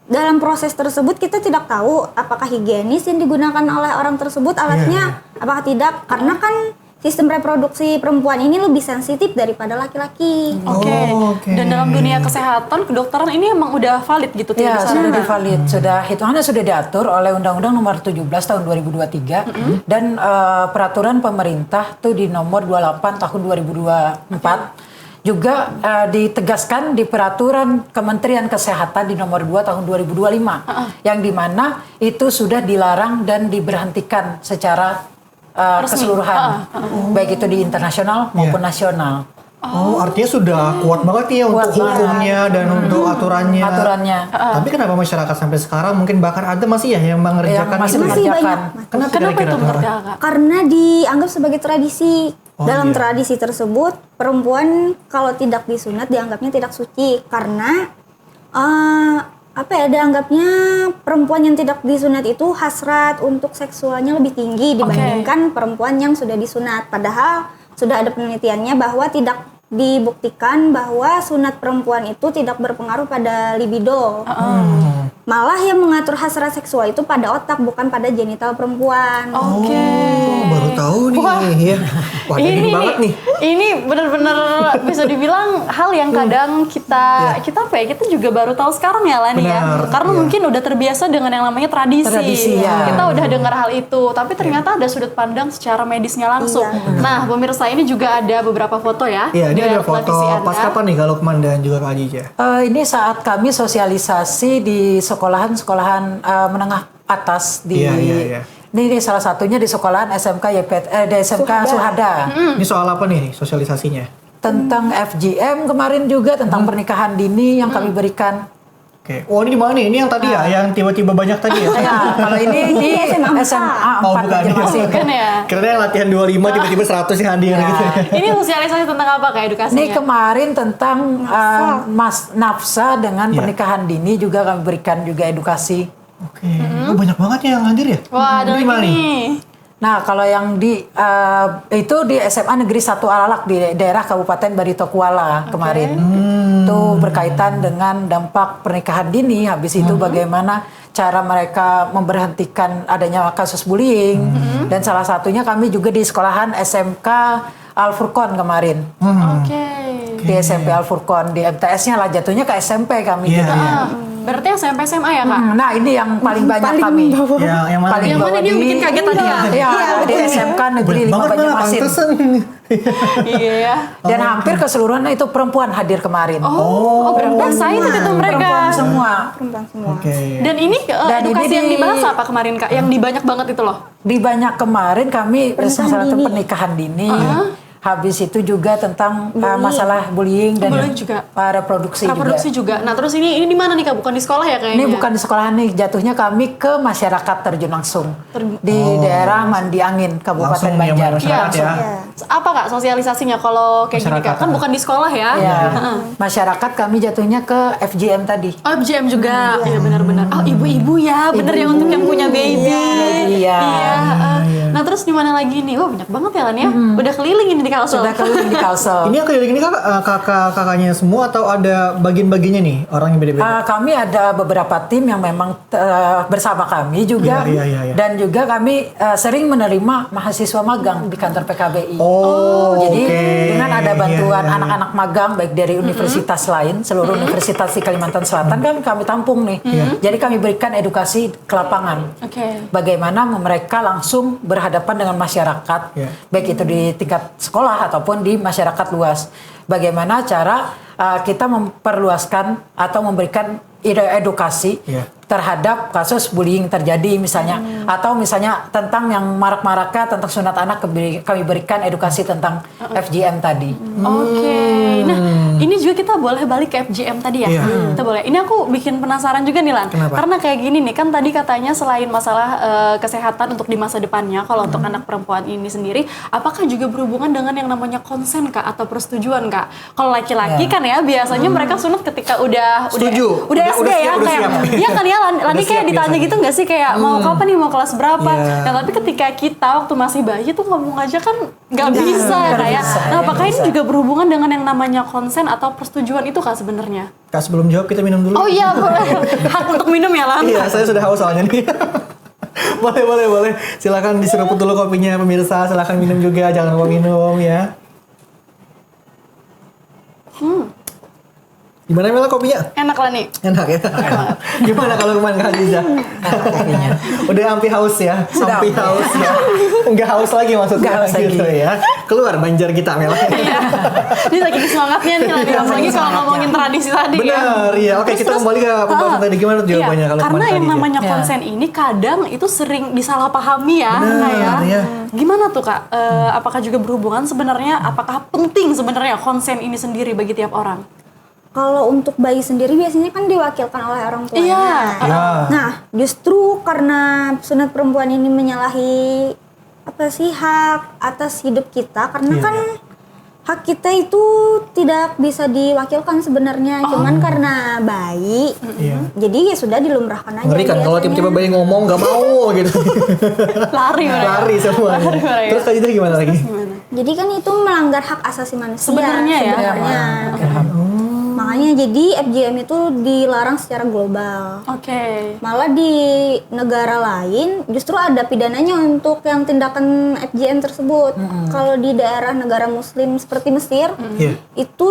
dalam proses tersebut kita tidak tahu apakah higienis yang digunakan oleh orang tersebut alatnya, apakah tidak, karena kan sistem reproduksi perempuan ini lebih sensitif daripada laki-laki. Oke. Dan dalam dunia kesehatan, kedokteran ini emang udah valid gitu Ya, tuh? sudah valid. Sudah hitungannya sudah diatur oleh Undang-Undang Nomor 17 Tahun 2023 dan peraturan pemerintah tuh di Nomor 28 Tahun 2024. Juga ditegaskan di peraturan Kementerian Kesehatan di Nomor 2 Tahun 2025 yang dimana itu sudah dilarang dan diberhentikan secara keseluruhan, baik itu di internasional maupun nasional. Artinya sudah kuat banget nih ya untuk hukumnya dan untuk aturannya. Tapi kenapa masyarakat sampai sekarang mungkin bahkan ada masih ya yang mengerjakan masih itu? mengerjakan. Kenapa itu kira-kira? menurut kakak? Karena dianggap sebagai tradisi. Dalam iya. tradisi tersebut, perempuan kalau tidak disunat dianggapnya tidak suci. Karena dianggapnya perempuan yang tidak disunat itu hasrat untuk seksualnya lebih tinggi dibandingkan perempuan yang sudah disunat. Padahal sudah ada penelitiannya bahwa tidak dibuktikan bahwa sunat perempuan itu tidak berpengaruh pada libido. Malah yang mengatur hasrat seksual itu pada otak, bukan pada genital perempuan. Baru tahu nih. Wah, ini banget nih. Ini benar-benar bisa dibilang hal yang kadang kita juga baru tahu sekarang ya Lani ya. Karena mungkin udah terbiasa dengan yang namanya tradisi. Kita udah dengar hal itu, tapi ternyata ada sudut pandang secara medisnya langsung. Nah, pemirsa, ini juga ada beberapa foto ya. Iya, ini ada televisi foto Anda. pas kapan nih kalau Lukman dan juga Kak Aziza? Ini saat kami sosialisasi di sekolahan menengah atas di Ini salah satunya di sekolahan SMK SMK Suhada. Ini soal apa nih sosialisasinya? Tentang FGM kemarin juga tentang pernikahan dini yang kami berikan. Oke. Oh, ini di mana nih? Ini yang tadi ya, yang tiba-tiba banyak tadi ya? Ya, kalau ini di SMA 4 bukan. Banjarmasin. Bukan ya? Karena yang latihan 25 tiba-tiba 100 yang hadir gitu. Ini sosialisasi tentang apa Kak edukasinya? Ini kemarin tentang nafsa dengan pernikahan dini juga kami berikan juga edukasi. Oke. Oh, banyak banget ya yang hadir ya? Wah, ada Ini mana lagi nih? nih. Nah, kalau yang di itu di SMA Negeri 1 Alalak di daerah Kabupaten Barito Kuala kemarin. Itu berkaitan dengan dampak pernikahan dini, habis itu bagaimana cara mereka memberhentikan adanya kasus bullying. Dan salah satunya kami juga di sekolahan SMK Al Furqon kemarin. Di SMP Al Furqon, di MTS-nya lah jatuhnya ke SMP kami juga. Berarti SMP SMA ya Kak? Nah, ini yang paling banyak kami. Yang mana? Paling Yang mana dia bikin kaget tadi ya? Iya, di SMK Negeri 5 Banjarmasin. Iya ya. Dan hampir keseluruhan itu perempuan hadir kemarin. Perempuan excited itu mereka. Perempuan semua. Perempuan semua. Oke. Dan ini Dan edukasi ini yang di- dibahas apa kemarin Kak? Yang di banyak banget itu loh. Di banyak kemarin kami Pernikahan dini. pernikahan dini. Habis itu juga tentang masalah bullying dan Bullying juga. reproduksi juga. Nah, terus ini di mana nih Kak? Bukan di sekolah ya kayaknya? Ini bukan di sekolahan nih, jatuhnya kami ke masyarakat terjun langsung di daerah Mandi Angin, Kabupaten Langsung yang Banjar. masyarakat ya. Apa Kak sosialisasinya kalau kayak gini Kak? Masyarakat, Kan bukan di sekolah ya? Ya, masyarakat kami jatuhnya ke FGM tadi. Oh, FGM juga. Iya benar-benar. Oh, ibu-ibu ya, bener ya untuk yang punya baby. Iya. Nah, terus di mana lagi nih? Wah, banyak banget ya Lan ya. Udah keliling ini di Kalsel. Sudah keliling di Kalsel. Ini yang keliling ini kakaknya semua atau ada bagian-bagiannya nih orang yang beda-beda? Kami ada beberapa tim yang memang bersama kami juga, Iya. dan juga kami sering menerima mahasiswa magang di kantor PKBI. Jadi dengan ada bantuan anak-anak magang baik dari universitas lain, seluruh universitas di Kalimantan Selatan kan kami tampung nih. Jadi kami berikan edukasi ke lapangan. Bagaimana mereka langsung berhadapan dengan masyarakat, baik itu di tingkat sekolah ataupun di masyarakat luas. Bagaimana cara kita memperluaskan atau memberikan edukasi terhadap kasus bullying terjadi misalnya, atau misalnya tentang yang marak-maraknya tentang sunat anak, kami berikan edukasi tentang FGM tadi. Nah ini juga kita boleh balik ke FGM tadi ya. Kita boleh. Ini aku bikin penasaran juga nih Lan. Kenapa? Karena kayak gini nih kan tadi katanya selain masalah kesehatan untuk di masa depannya, kalau untuk anak perempuan ini sendiri, apakah juga berhubungan dengan yang namanya konsen Kak atau persetujuan Kak? Kalau laki-laki kan ya biasanya mereka sunat ketika udah Setuju. SD ya Udah kayak siap. iya kan ya Lani kayak siap ditanya biasanya. gitu nggak sih kayak mau kapan nih, mau kelas berapa? Iya. Nah tapi ketika kita waktu masih bayi tuh ngomong aja kan nggak bisa kayak. Nah apakah ini juga berhubungan dengan yang namanya konsen atau persetujuan itu Kak sebenarnya? Kak, sebelum jawab kita minum dulu. Oh iya boleh. Hak untuk minum ya Lan. Iya, saya sudah haus soalnya nih. boleh. Silakan diseruput dulu kopinya pemirsa. Silakan minum juga, jangan lupa minum ya. Gimana Mela kopinya? Enak Lani. Enak ya? Gimana kalau kemarin Kak Aziza? Udah hampir haus ya? Sudah Hampir haus ya? Enggak haus lagi maksudnya Nggak haus gitu lagi. ya? Keluar banjar kita Mela. Iya. Ini lagi semangatnya nih Lani. Apalagi kalau ngomongin tradisi tadi ya. Benar, iya. Oke, kita kembali ke pembahasan tadi. Gimana tuh jawabannya Iya, kalau karena kemarin yang tadi? namanya Ya. konsen ini kadang itu sering disalahpahami ya, Benar, Kak ya. iya. Gimana tuh Kak? Apakah juga berhubungan sebenarnya? Apakah penting sebenarnya konsen ini sendiri bagi tiap orang? Kalau untuk bayi sendiri biasanya kan diwakilkan oleh orang tuanya. Iya. Ya. Nah, justru karena sunat perempuan ini menyalahi apa sih hak atas hidup kita, karena Iya, kan hak kita itu tidak bisa diwakilkan sebenarnya, cuman karena bayi. Iya. Jadi ya sudah dilumrahkan aja. Ngeri kan kalau biasanya. tiba-tiba bayi ngomong nggak mau gitu. Lari mereka. Lari semuanya. Lari mereka. Terus Kak Aziza gimana lagi? Gimana? Jadi kan itu melanggar hak asasi manusia. Sebenarnya ya? sebenarnya. Makanya jadi FGM itu dilarang secara global. Oke. Malah di negara lain justru ada pidananya untuk yang tindakan FGM tersebut. Kalau di daerah negara muslim seperti Mesir, Iya. itu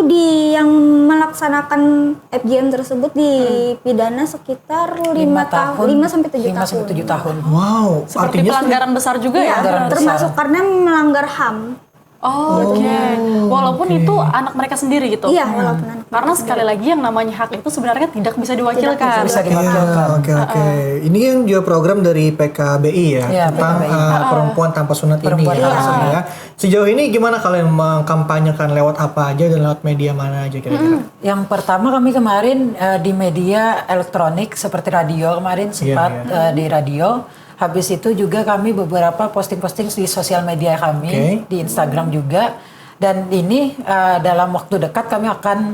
yang melaksanakan FGM tersebut dipidana sekitar 5 sampai 7 5 tahun. sampai 7 tahun. Wow, Seperti artinya pelanggaran besar juga ya? Pelanggaran Termasuk karena melanggar HAM. Oh, oke. Walaupun itu anak mereka sendiri gitu. Iya, walaupun anak. Karena sekali lagi yang namanya hak itu sebenarnya tidak bisa diwakilkan. Bisa Iya, diwakilkan. oke. Ini yang juga program dari PKBI ya, Iya, tentang PKBI. perempuan tanpa sunat ini Perempuan ya, tanpa maksudnya ya. Sejauh ini gimana kalian mengkampanyekan lewat apa aja dan lewat media mana aja kira-kira? Yang pertama kami kemarin di media elektronik seperti radio kemarin sempat di radio. Habis itu juga kami beberapa posting-posting di sosial media kami, di Instagram juga. Dan ini dalam waktu dekat kami akan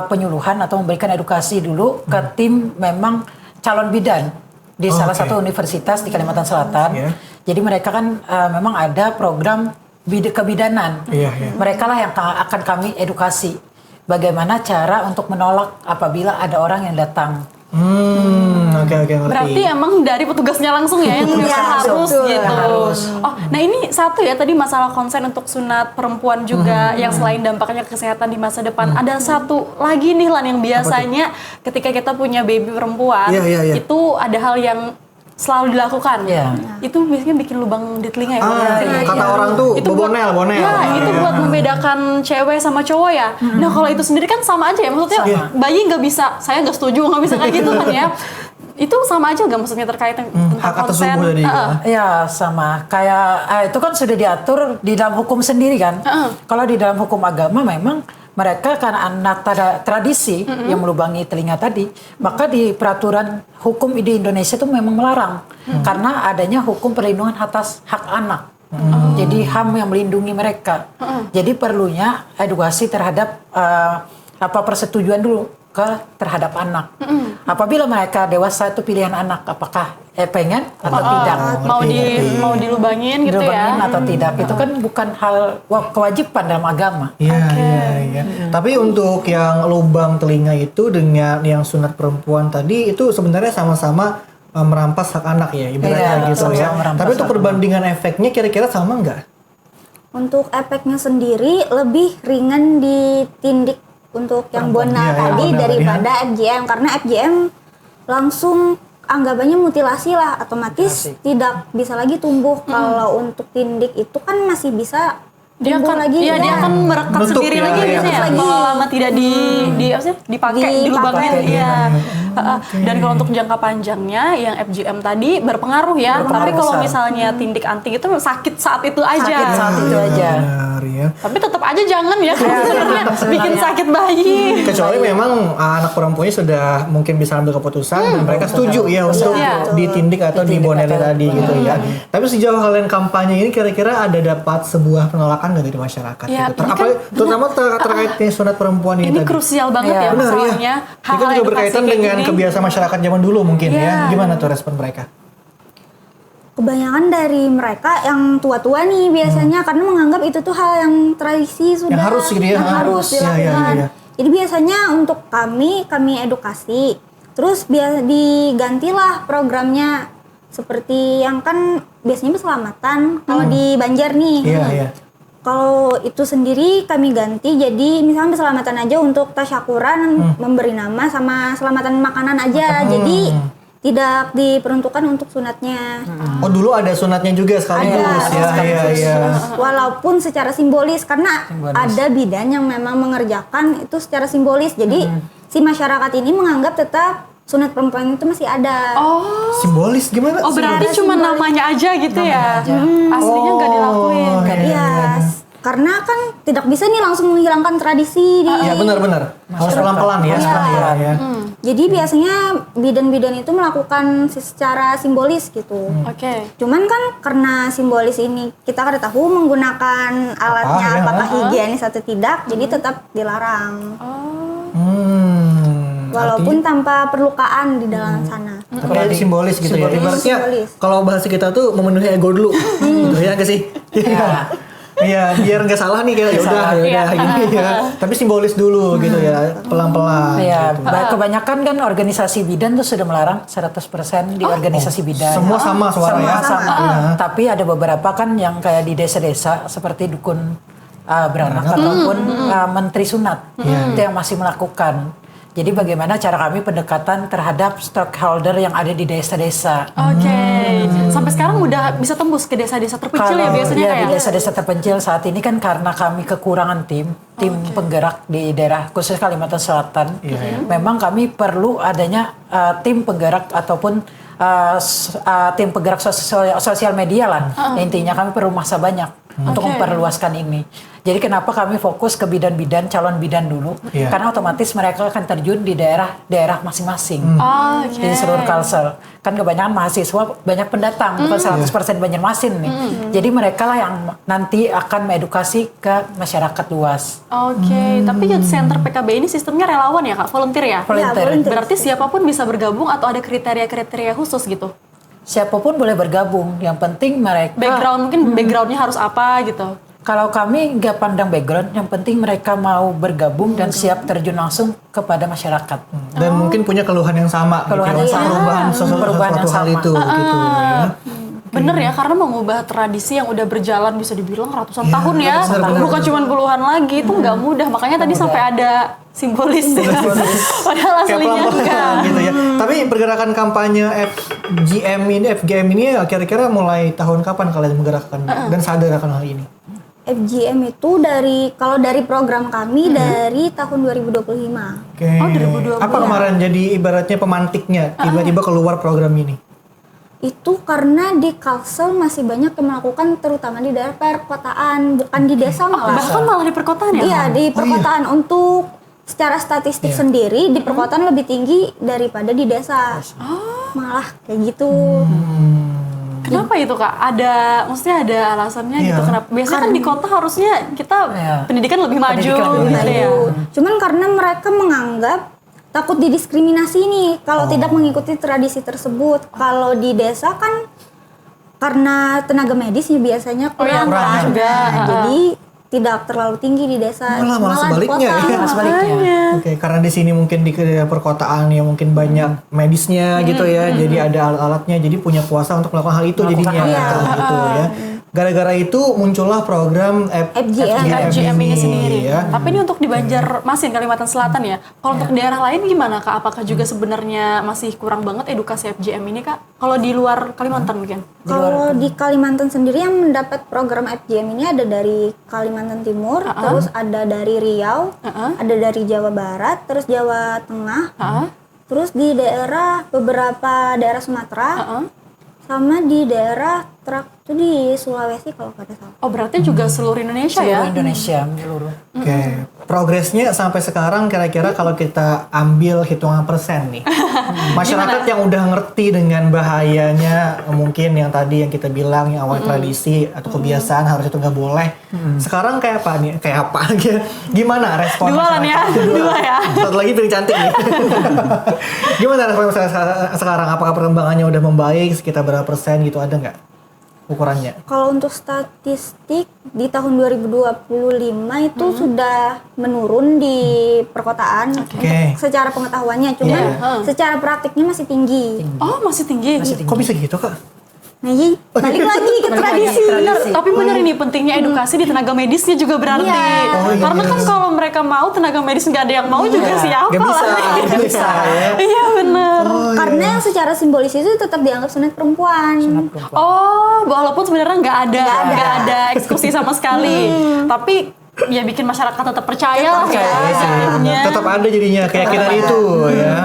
penyuluhan atau memberikan edukasi dulu ke tim memang calon bidan di salah satu universitas di Kalimantan Selatan. Jadi mereka kan memang ada program kebidanan. Mereka lah yang akan kami edukasi bagaimana cara untuk menolak apabila ada orang yang datang. Oke, ngerti. Berarti emang dari petugasnya langsung ya yang harus betul, gitu. harus. Oh, nah ini satu ya tadi masalah konsen untuk sunat perempuan juga yang selain dampaknya ke kesehatan di masa depan. Ada satu lagi nih Lan yang biasanya ketika kita punya baby perempuan itu ada hal yang selalu dilakukan. Itu biasanya bikin lubang di telinga ya. Kata orang tuh Itu bonel. Ya, itu buat membedakan cewek sama cowok ya. Nah, kalau itu sendiri kan sama aja ya. Maksudnya bayi nggak bisa, saya nggak setuju, nggak bisa kayak gitu kan ya. Itu sama aja nggak maksudnya terkait tentang hak atas konsen? tubuh tadi. Ya sama, kayak itu kan sudah diatur di dalam hukum sendiri kan. Kalau di dalam hukum agama memang mereka karena anak tradisi yang melubangi telinga tadi, maka di peraturan hukum di Indonesia itu memang melarang karena adanya hukum perlindungan atas hak anak. Jadi HAM yang melindungi mereka. Jadi perlunya edukasi terhadap persetujuan dulu terhadap anak. Apabila mereka dewasa itu pilihan anak, apakah pengen atau tidak, mau dilubangin gitu dilubangin ya. atau tidak, itu kan bukan hal kewajiban dalam agama. Iya. Tapi untuk yang lubang telinga itu dengan yang sunat perempuan tadi itu sebenarnya sama-sama merampas hak anak ya, ibaratnya gitu ya. Tapi untuk perbandingan efeknya kira-kira sama nggak? Untuk efeknya sendiri lebih ringan ditindik untuk yang bonal tadi daripada FGM, karena FGM langsung anggapannya mutilasi lah, otomatis tidak bisa lagi tumbuh. Kalau untuk tindik itu kan masih bisa Dia tumbuh akan lagi. dia akan merekam Bentuk sendiri ya, lagi ya. biasanya ya. Lagi. Kalau lama tidak dipakai, dilubangin iya. Dan kalau untuk jangka panjangnya yang FGM tadi berpengaruh ya. Tapi kalau misalnya tindik anting itu sakit saat itu aja. Sakit saat itu aja. Benar, ya. Tapi tetap aja jangan ya, sebenarnya bikin sakit bayi. Kecuali memang anak perempuannya sudah mungkin bisa ambil keputusan dan mereka setuju ya untuk ditindik atau dibonelin tadi gitu ya. Tapi sejauh kalian kampanye ini kira-kira ada dapat sebuah penolakan nggak dari masyarakat? Ya, gitu? Terutama terkait sunat perempuan ini tadi. Krusial banget ya Benar, masalahnya. Ini kan juga berkaitan dengan kebiasaan masyarakat zaman dulu mungkin ya. Gimana tuh respon mereka? Kebanyakan dari mereka yang tua-tua nih biasanya karena menganggap itu tuh hal yang tradisi sudah Yang harus gitu ya. yang harus dilakukan. Iya. Jadi biasanya untuk kami edukasi, terus digantilah programnya seperti yang kan biasanya keselamatan kalau di Banjar nih. Iya. Kalau itu sendiri kami ganti jadi misalnya keselamatan aja untuk tasyakuran memberi nama sama selamatan makanan aja. Jadi tidak diperuntukkan untuk sunatnya. Oh dulu ada sunatnya juga sekaligus ya. Walaupun secara simbolis karena ada bidan yang memang mengerjakan itu secara simbolis. Jadi si masyarakat ini menganggap tetap sunat perempuan itu masih ada. Oh. Simbolis gimana? Oh berarti cuma namanya aja gitu ya? Aslinya nggak dilakuin. Iya. Karena kan tidak bisa nih langsung menghilangkan tradisi di. Iya benar. Harus pelan-pelan ya. Ya. Jadi biasanya bidan-bidan itu melakukan secara simbolis gitu. Oke. Cuman kan karena simbolis ini kita kada tahu menggunakan alatnya apakah higienis atau tidak, jadi tetap dilarang. Walaupun tanpa perlukaan di dalam sana. Tapi simbolis gitu ya. Ibaratnya kalau bahasa kita tuh memenuhi ego dulu. Gitu ya nggak sih? Iya, biar nggak salah nih kayak ya udah gini ya. Tapi simbolis dulu gitu ya, pelan-pelan. Iya, gitu. kebanyakan kan organisasi bidan tuh sudah melarang 100% di organisasi bidan. Semua sama suara ya. Sama. Tapi ada beberapa kan yang kayak di desa-desa seperti dukun beranak ataupun menteri sunat itu yang masih melakukan. Jadi bagaimana cara kami pendekatan terhadap stakeholder yang ada di desa-desa. Oke. Sampai sekarang udah bisa tembus ke desa-desa terpencil ya biasanya di kayak. desa-desa terpencil saat ini kan karena kami kekurangan tim penggerak di daerah khusus Kalimantan Selatan. Memang kami perlu adanya tim penggerak ataupun tim penggerak sosial media lah. Intinya kami perlu masa banyak untuk memperluaskan ini. Jadi kenapa kami fokus ke bidan-bidan, calon bidan dulu? Karena otomatis mereka akan terjun di daerah masing-masing. Di seluruh Kalsel. Kan kebanyakan mahasiswa banyak pendatang, bukan 100% Banjarmasin nih. Jadi mereka lah yang nanti akan mengedukasi ke masyarakat luas. Oke, tapi Youth Center PKB ini sistemnya relawan ya Kak? Volunteer ya? Volunteer. Berarti siapapun bisa bergabung atau ada kriteria-kriteria khusus gitu? Siapapun boleh bergabung, yang penting mereka Backgroundnya harus apa gitu? Kalau kami nggak pandang background, yang penting mereka mau bergabung dan siap terjun langsung kepada masyarakat. Dan mungkin punya keluhan yang sama, Keluhan yang sama. perubahan sesuatu yang hal sama. itu gitu ya. Bener ya, karena mengubah tradisi yang udah berjalan bisa dibilang ratusan tahun ya, bener. bukan cuma puluhan lagi, itu nggak mudah. Makanya tadi sampai ada simbolis. Padahal Kayak aslinya pelan-pelan enggak. gitu ya. Tapi pergerakan kampanye FGM ini kira-kira mulai tahun kapan kalian menggerakkan dan sadar akan hal ini? FGM itu kalau dari program kami dari tahun 2025. Oke. Oh, 2020. Apa kemarin jadi ibaratnya pemantiknya tiba-tiba keluar program ini? Itu karena di Kalsel masih banyak yang melakukan terutama di daerah perkotaan, bukan di desa malah. Bahkan malah di perkotaan ya? Iya, di perkotaan untuk secara statistik sendiri di perkotaan lebih tinggi daripada di desa. Malah kayak gitu. Kenapa itu Kak? Maksudnya ada alasannya gitu kenapa? Biasanya kan di kota harusnya kita pendidikan lebih maju gitu ya. Cuman karena mereka menganggap takut didiskriminasi nih kalau tidak mengikuti tradisi tersebut. Kalau di desa kan karena tenaga medisnya biasanya kurang kan. Jadi tidak terlalu tinggi di desa. Malah sebaliknya di kota. ya. Oke, karena di sini mungkin di perkotaan ya mungkin banyak medisnya gitu ya. Jadi ada alat-alatnya, jadi punya kuasa untuk melakukan hal itu jadinya gitu ya. Gara-gara itu muncullah program FGM ini sendiri. Ya. Tapi ini untuk di Banjarmasin, Kalimantan Selatan ya. Kalau untuk daerah lain gimana Kak? Apakah juga sebenarnya masih kurang banget edukasi FGM ini Kak? Kalau di luar Kalimantan mungkin? Kalau di Kalimantan sendiri yang mendapat program FGM ini ada dari Kalimantan Timur, terus ada dari Riau, ada dari Jawa Barat, terus Jawa Tengah, terus di beberapa daerah Sumatera, sama di daerah Trak itu di Sulawesi kalau nggak salah. Oh berarti juga seluruh Indonesia Seluruh ya? Indonesia menyeluruh. Oke, progresnya sampai sekarang kira-kira kalau kita ambil hitungan persen nih, masyarakat yang udah ngerti dengan bahayanya, mungkin yang tadi yang kita bilang yang awal tradisi atau kebiasaan harus itu nggak boleh. Sekarang kayak apa nih? Kayak apa? Gimana respon Dua lah nih ya, masyarakat? dua ya. Satu lagi pilih cantik nih. Gimana respon masyarakat sekarang? Apakah perkembangannya udah membaik? Sekitar berapa persen gitu, ada nggak ukurannya? Kalau untuk statistik di tahun 2025 itu sudah menurun di perkotaan untuk secara pengetahuannya, cuman secara praktiknya masih tinggi. Oh masih tinggi. Kok bisa gitu, Kak? Nah, iya, balik lagi ke tradisi. Bener, tapi bener ini pentingnya edukasi di tenaga medisnya juga berarti. Iya. Oh, iya. Karena kan kalau mereka mau tenaga medis nggak ada yang mau juga siapa Gak bisa, lah. gak bisa ya. Iya bener. Karena yang secara simbolis itu tetap dianggap sunat perempuan. Oh, walaupun sebenarnya nggak ada eksekusi sama sekali, tapi ya bikin masyarakat tetap percaya lah ya. jadinya. Tetap ada jadinya keyakinan itu ya.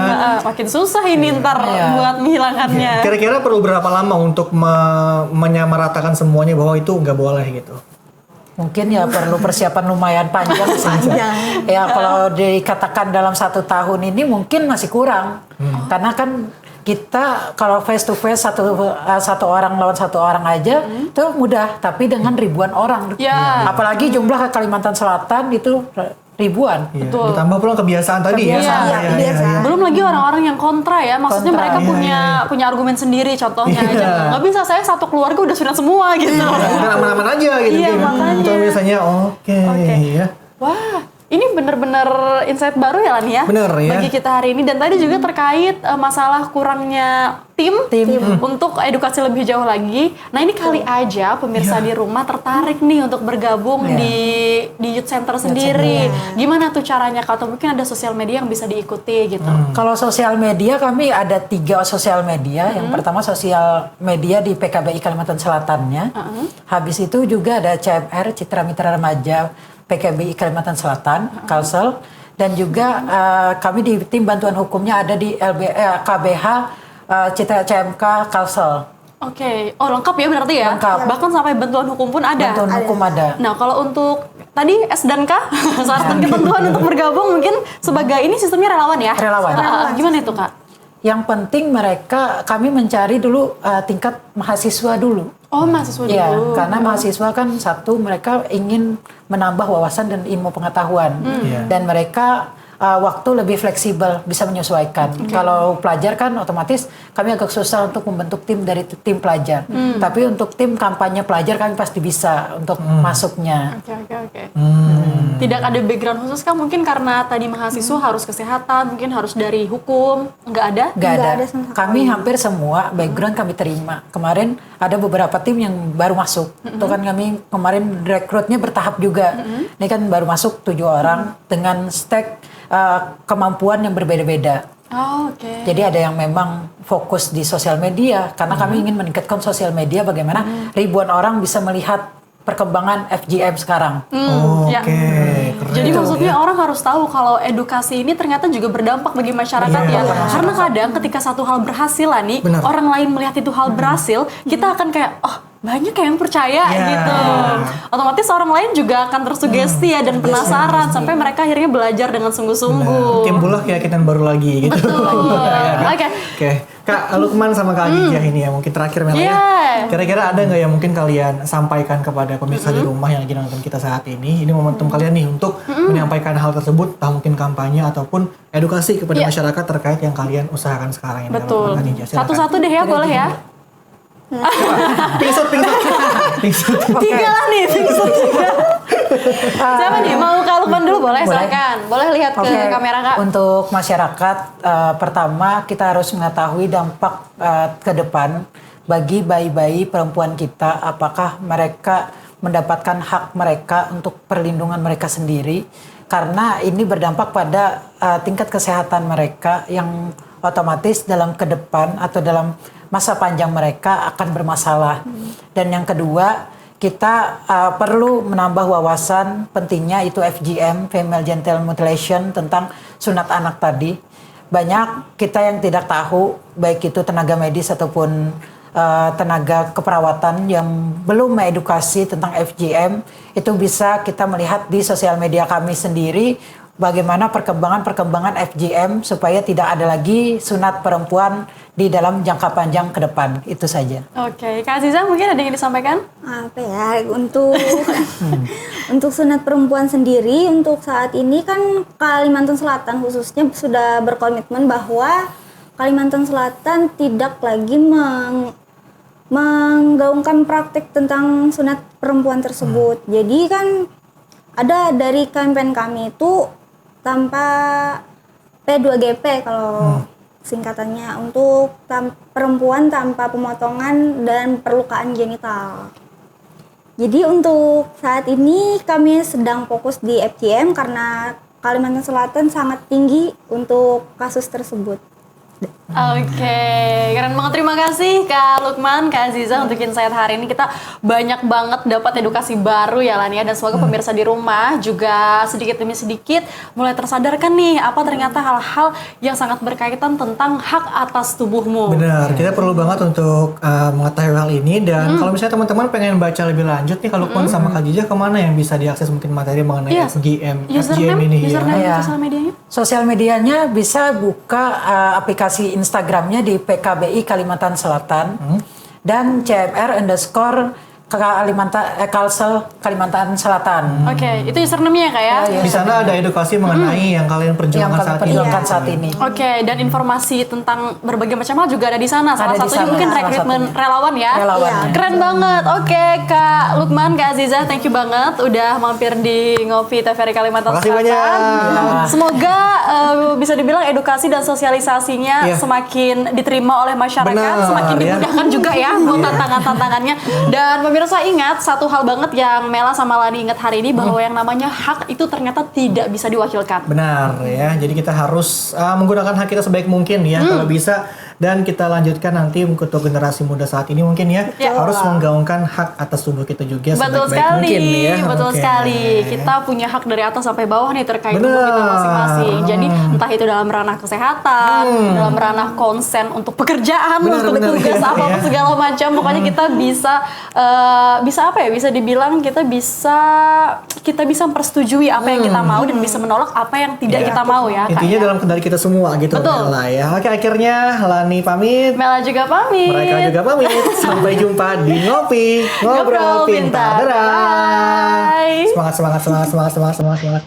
Makin susah ini ntar buat menghilangkannya. Kira-kira perlu berapa lama untuk menyamaratakan semuanya bahwa itu nggak boleh gitu? Mungkin ya perlu persiapan lumayan panjang sih. Ya kalau dikatakan dalam 1 tahun ini mungkin masih kurang. Karena kan kita kalau face to face satu orang lawan satu orang aja itu mudah, tapi dengan ribuan orang. Ya. Apalagi jumlah ke Kalimantan Selatan itu ribuan. Iya. Betul. Ditambah pula kebiasaan tadi ya. Kebiasaan. Iya. Belum lagi orang-orang yang kontra ya, maksudnya Kontra, mereka iya, punya argumen sendiri. Contohnya Iya. aja, nggak bisa saya satu keluarga udah sunat semua gitu. Udah aman-aman aja gitu. Iya, makanya. Itu biasanya oke. Ya. Wah, ini bener-bener insight baru ya Lan ya? Bener, ya. Bagi kita hari ini. Dan tadi juga terkait masalah kurangnya tim untuk edukasi lebih jauh lagi. Nah ini kali aja pemirsa di rumah tertarik nih untuk bergabung di Youth Center sendiri. Gimana tuh caranya Kak? Atau mungkin ada sosial media yang bisa diikuti gitu? Kalau sosial media kami ada 3 sosial media. Yang pertama sosial media di PKBI Kalimantan Selatannya. Habis itu juga ada CMR Citra Mitra Remaja PKBI Kalimantan Selatan, Kalsel, dan juga kami di tim bantuan hukumnya ada di KBH Citra CMK Kalsel. Oke, oh lengkap ya berarti ya? Lengkap. Bahkan sampai bantuan hukum pun ada? Bantuan hukum ada. Nah kalau untuk tadi S dan K, syarat dan ketentuan untuk bergabung mungkin sebagai ini sistemnya relawan ya? Relawan. Gimana itu Kak? Yang penting kami mencari dulu tingkat mahasiswa dulu. Oh mahasiswa dulu. Ya, karena mahasiswa kan satu mereka ingin menambah wawasan dan ilmu pengetahuan, dan mereka waktu lebih fleksibel, bisa menyesuaikan. Kalau pelajar kan otomatis kami agak susah untuk membentuk tim dari tim pelajar. Tapi untuk tim kampanye pelajar kami pasti bisa untuk masuknya. Oke. Tidak ada background khusus kan? Mungkin karena tadi mahasiswa harus kesehatan, mungkin harus dari hukum, nggak ada? Nggak ada. sama sekali. Kami hampir semua background kami terima. Kemarin ada beberapa tim yang baru masuk. Itu kan kami kemarin rekrutnya bertahap juga. Ini kan baru masuk 7 orang dengan stack kemampuan yang berbeda-beda. Oh, oke. Jadi ada yang memang fokus di sosial media karena kami ingin meningkatkan sosial media bagaimana ribuan orang bisa melihat perkembangan FGM sekarang. Ya. Keren. Jadi maksudnya orang harus tahu kalau edukasi ini ternyata juga berdampak bagi masyarakat ya. Karena kadang ketika satu hal berhasil lah nih, Benar. orang lain melihat itu hal berhasil, kita akan kayak, oh banyak yang percaya gitu. Otomatis orang lain juga akan tersugesti ya dan penasaran sampai mereka akhirnya belajar dengan sungguh-sungguh. Timbullah keyakinan baru lagi gitu. Betul. Oke. Oke, Kak Lukman sama Kak Agijah ini ya mungkin terakhir Mela ya. Yeah. Kira-kira ada nggak yang mungkin kalian sampaikan kepada pemirsa di rumah yang lagi nonton kita saat ini? Ini momentum kalian nih untuk menyampaikan hal tersebut, entah mungkin kampanye ataupun edukasi kepada masyarakat terkait yang kalian usahakan sekarang ini. Betul. Kak Agijah, silakan. Satu-satu deh ya, boleh ya? Pingsut. Tiga lah nih, tiga. Siapa nih? Mau Kak Lukman dulu boleh? Silakan. Boleh lihat ke kamera Kak. Untuk masyarakat, pertama kita harus mengetahui dampak ke depan bagi bayi-bayi perempuan kita. Apakah mereka mendapatkan hak mereka untuk perlindungan mereka sendiri? Karena ini berdampak pada tingkat kesehatan mereka yang otomatis dalam ke depan atau dalam masa panjang mereka akan bermasalah. Dan yang kedua, kita perlu menambah wawasan pentingnya itu FGM, Female Genital Mutilation, tentang sunat anak tadi. Banyak kita yang tidak tahu, baik itu tenaga medis ataupun tenaga keperawatan yang belum mengedukasi tentang FGM, itu bisa kita melihat di sosial media kami sendiri bagaimana perkembangan FGM supaya tidak ada lagi sunat perempuan di dalam jangka panjang ke depan. Itu saja. Oke, Kak Aziza mungkin ada yang disampaikan? Apa ya, untuk untuk sunat perempuan sendiri untuk saat ini kan Kalimantan Selatan khususnya sudah berkomitmen bahwa Kalimantan Selatan tidak lagi menggaungkan praktik tentang sunat perempuan tersebut. Jadi kan ada dari kampanye kami itu tanpa P2GP kalau singkatannya, untuk perempuan tanpa pemotongan dan perlukaan genital. Jadi untuk saat ini kami sedang fokus di FGM karena Kalimantan Selatan sangat tinggi untuk kasus tersebut. Oke, keren banget. Terima kasih Kak Lukman, Kak Aziza untuk insight hari ini. Kita banyak banget dapat edukasi baru ya Lan ya. Dan semoga pemirsa di rumah juga sedikit demi sedikit mulai tersadarkan nih apa ternyata hal-hal yang sangat berkaitan tentang hak atas tubuhmu. Benar, kita perlu banget untuk mengetahui hal ini. Dan kalau misalnya teman-teman pengen baca lebih lanjut nih, kalau Lukman sama Kak Aziza kemana yang bisa diakses mungkin materi mengenai FGM ini? Username Ya. sosial medianya? Sosial medianya bisa buka aplikasi Instagramnya di PKBI Kalimantan Selatan dan CMR_ Kalsel Kalimantan Selatan. Oke, itu username-nya ya Kak ya? Di sana ada edukasi mengenai yang kalian perjuangkan saat ini. Oke, dan informasi tentang berbagai macam hal juga ada di sana. Salah Ada di satunya sana, mungkin salah rekrutmen satunya. relawan ya. Relawan. Keren banget. Oke, Kak Lukman, Kak Aziza, thank you banget udah mampir di Ngopi TVRI Kalimantan Makasih Selatan. banyak. Semoga bisa dibilang edukasi dan sosialisasinya semakin diterima oleh masyarakat, Benar, semakin ya. dimudahkan juga ya buat tantangan-tantangannya. Dan pemirsa ingat satu hal banget yang Mela sama Lani ingat hari ini, bahwa yang namanya hak itu ternyata tidak bisa diwakilkan. Benar ya, jadi kita harus menggunakan hak kita sebaik mungkin ya kalau bisa. Dan kita lanjutkan nanti untuk generasi muda saat ini mungkin ya, harus menggaungkan hak atas tubuh kita juga Betul sebaik-baik sekali, mungkin ya. betul Oke. sekali. Kita punya hak dari atas sampai bawah nih terkait tubuh Benar. kita masing-masing. Jadi entah itu dalam ranah kesehatan, dalam ranah konsen untuk pekerjaan, Benar, untuk benar, tugas iya, apapun iya. segala macam. Pokoknya kita bisa apa ya? Bisa dibilang kita bisa mempersetujui apa yang kita mau dan bisa menolak apa yang tidak kita mau ya. Kak, Intinya ya. dalam kendali kita semua gitu. Betul. Mela ya. Oke, akhirnya Lani pamit. Mela juga pamit. Mereka juga pamit. Sampai jumpa di Ngopi Ngobrol Ngobrol Pintar. Pintar. Dadah. Bye. Semangat.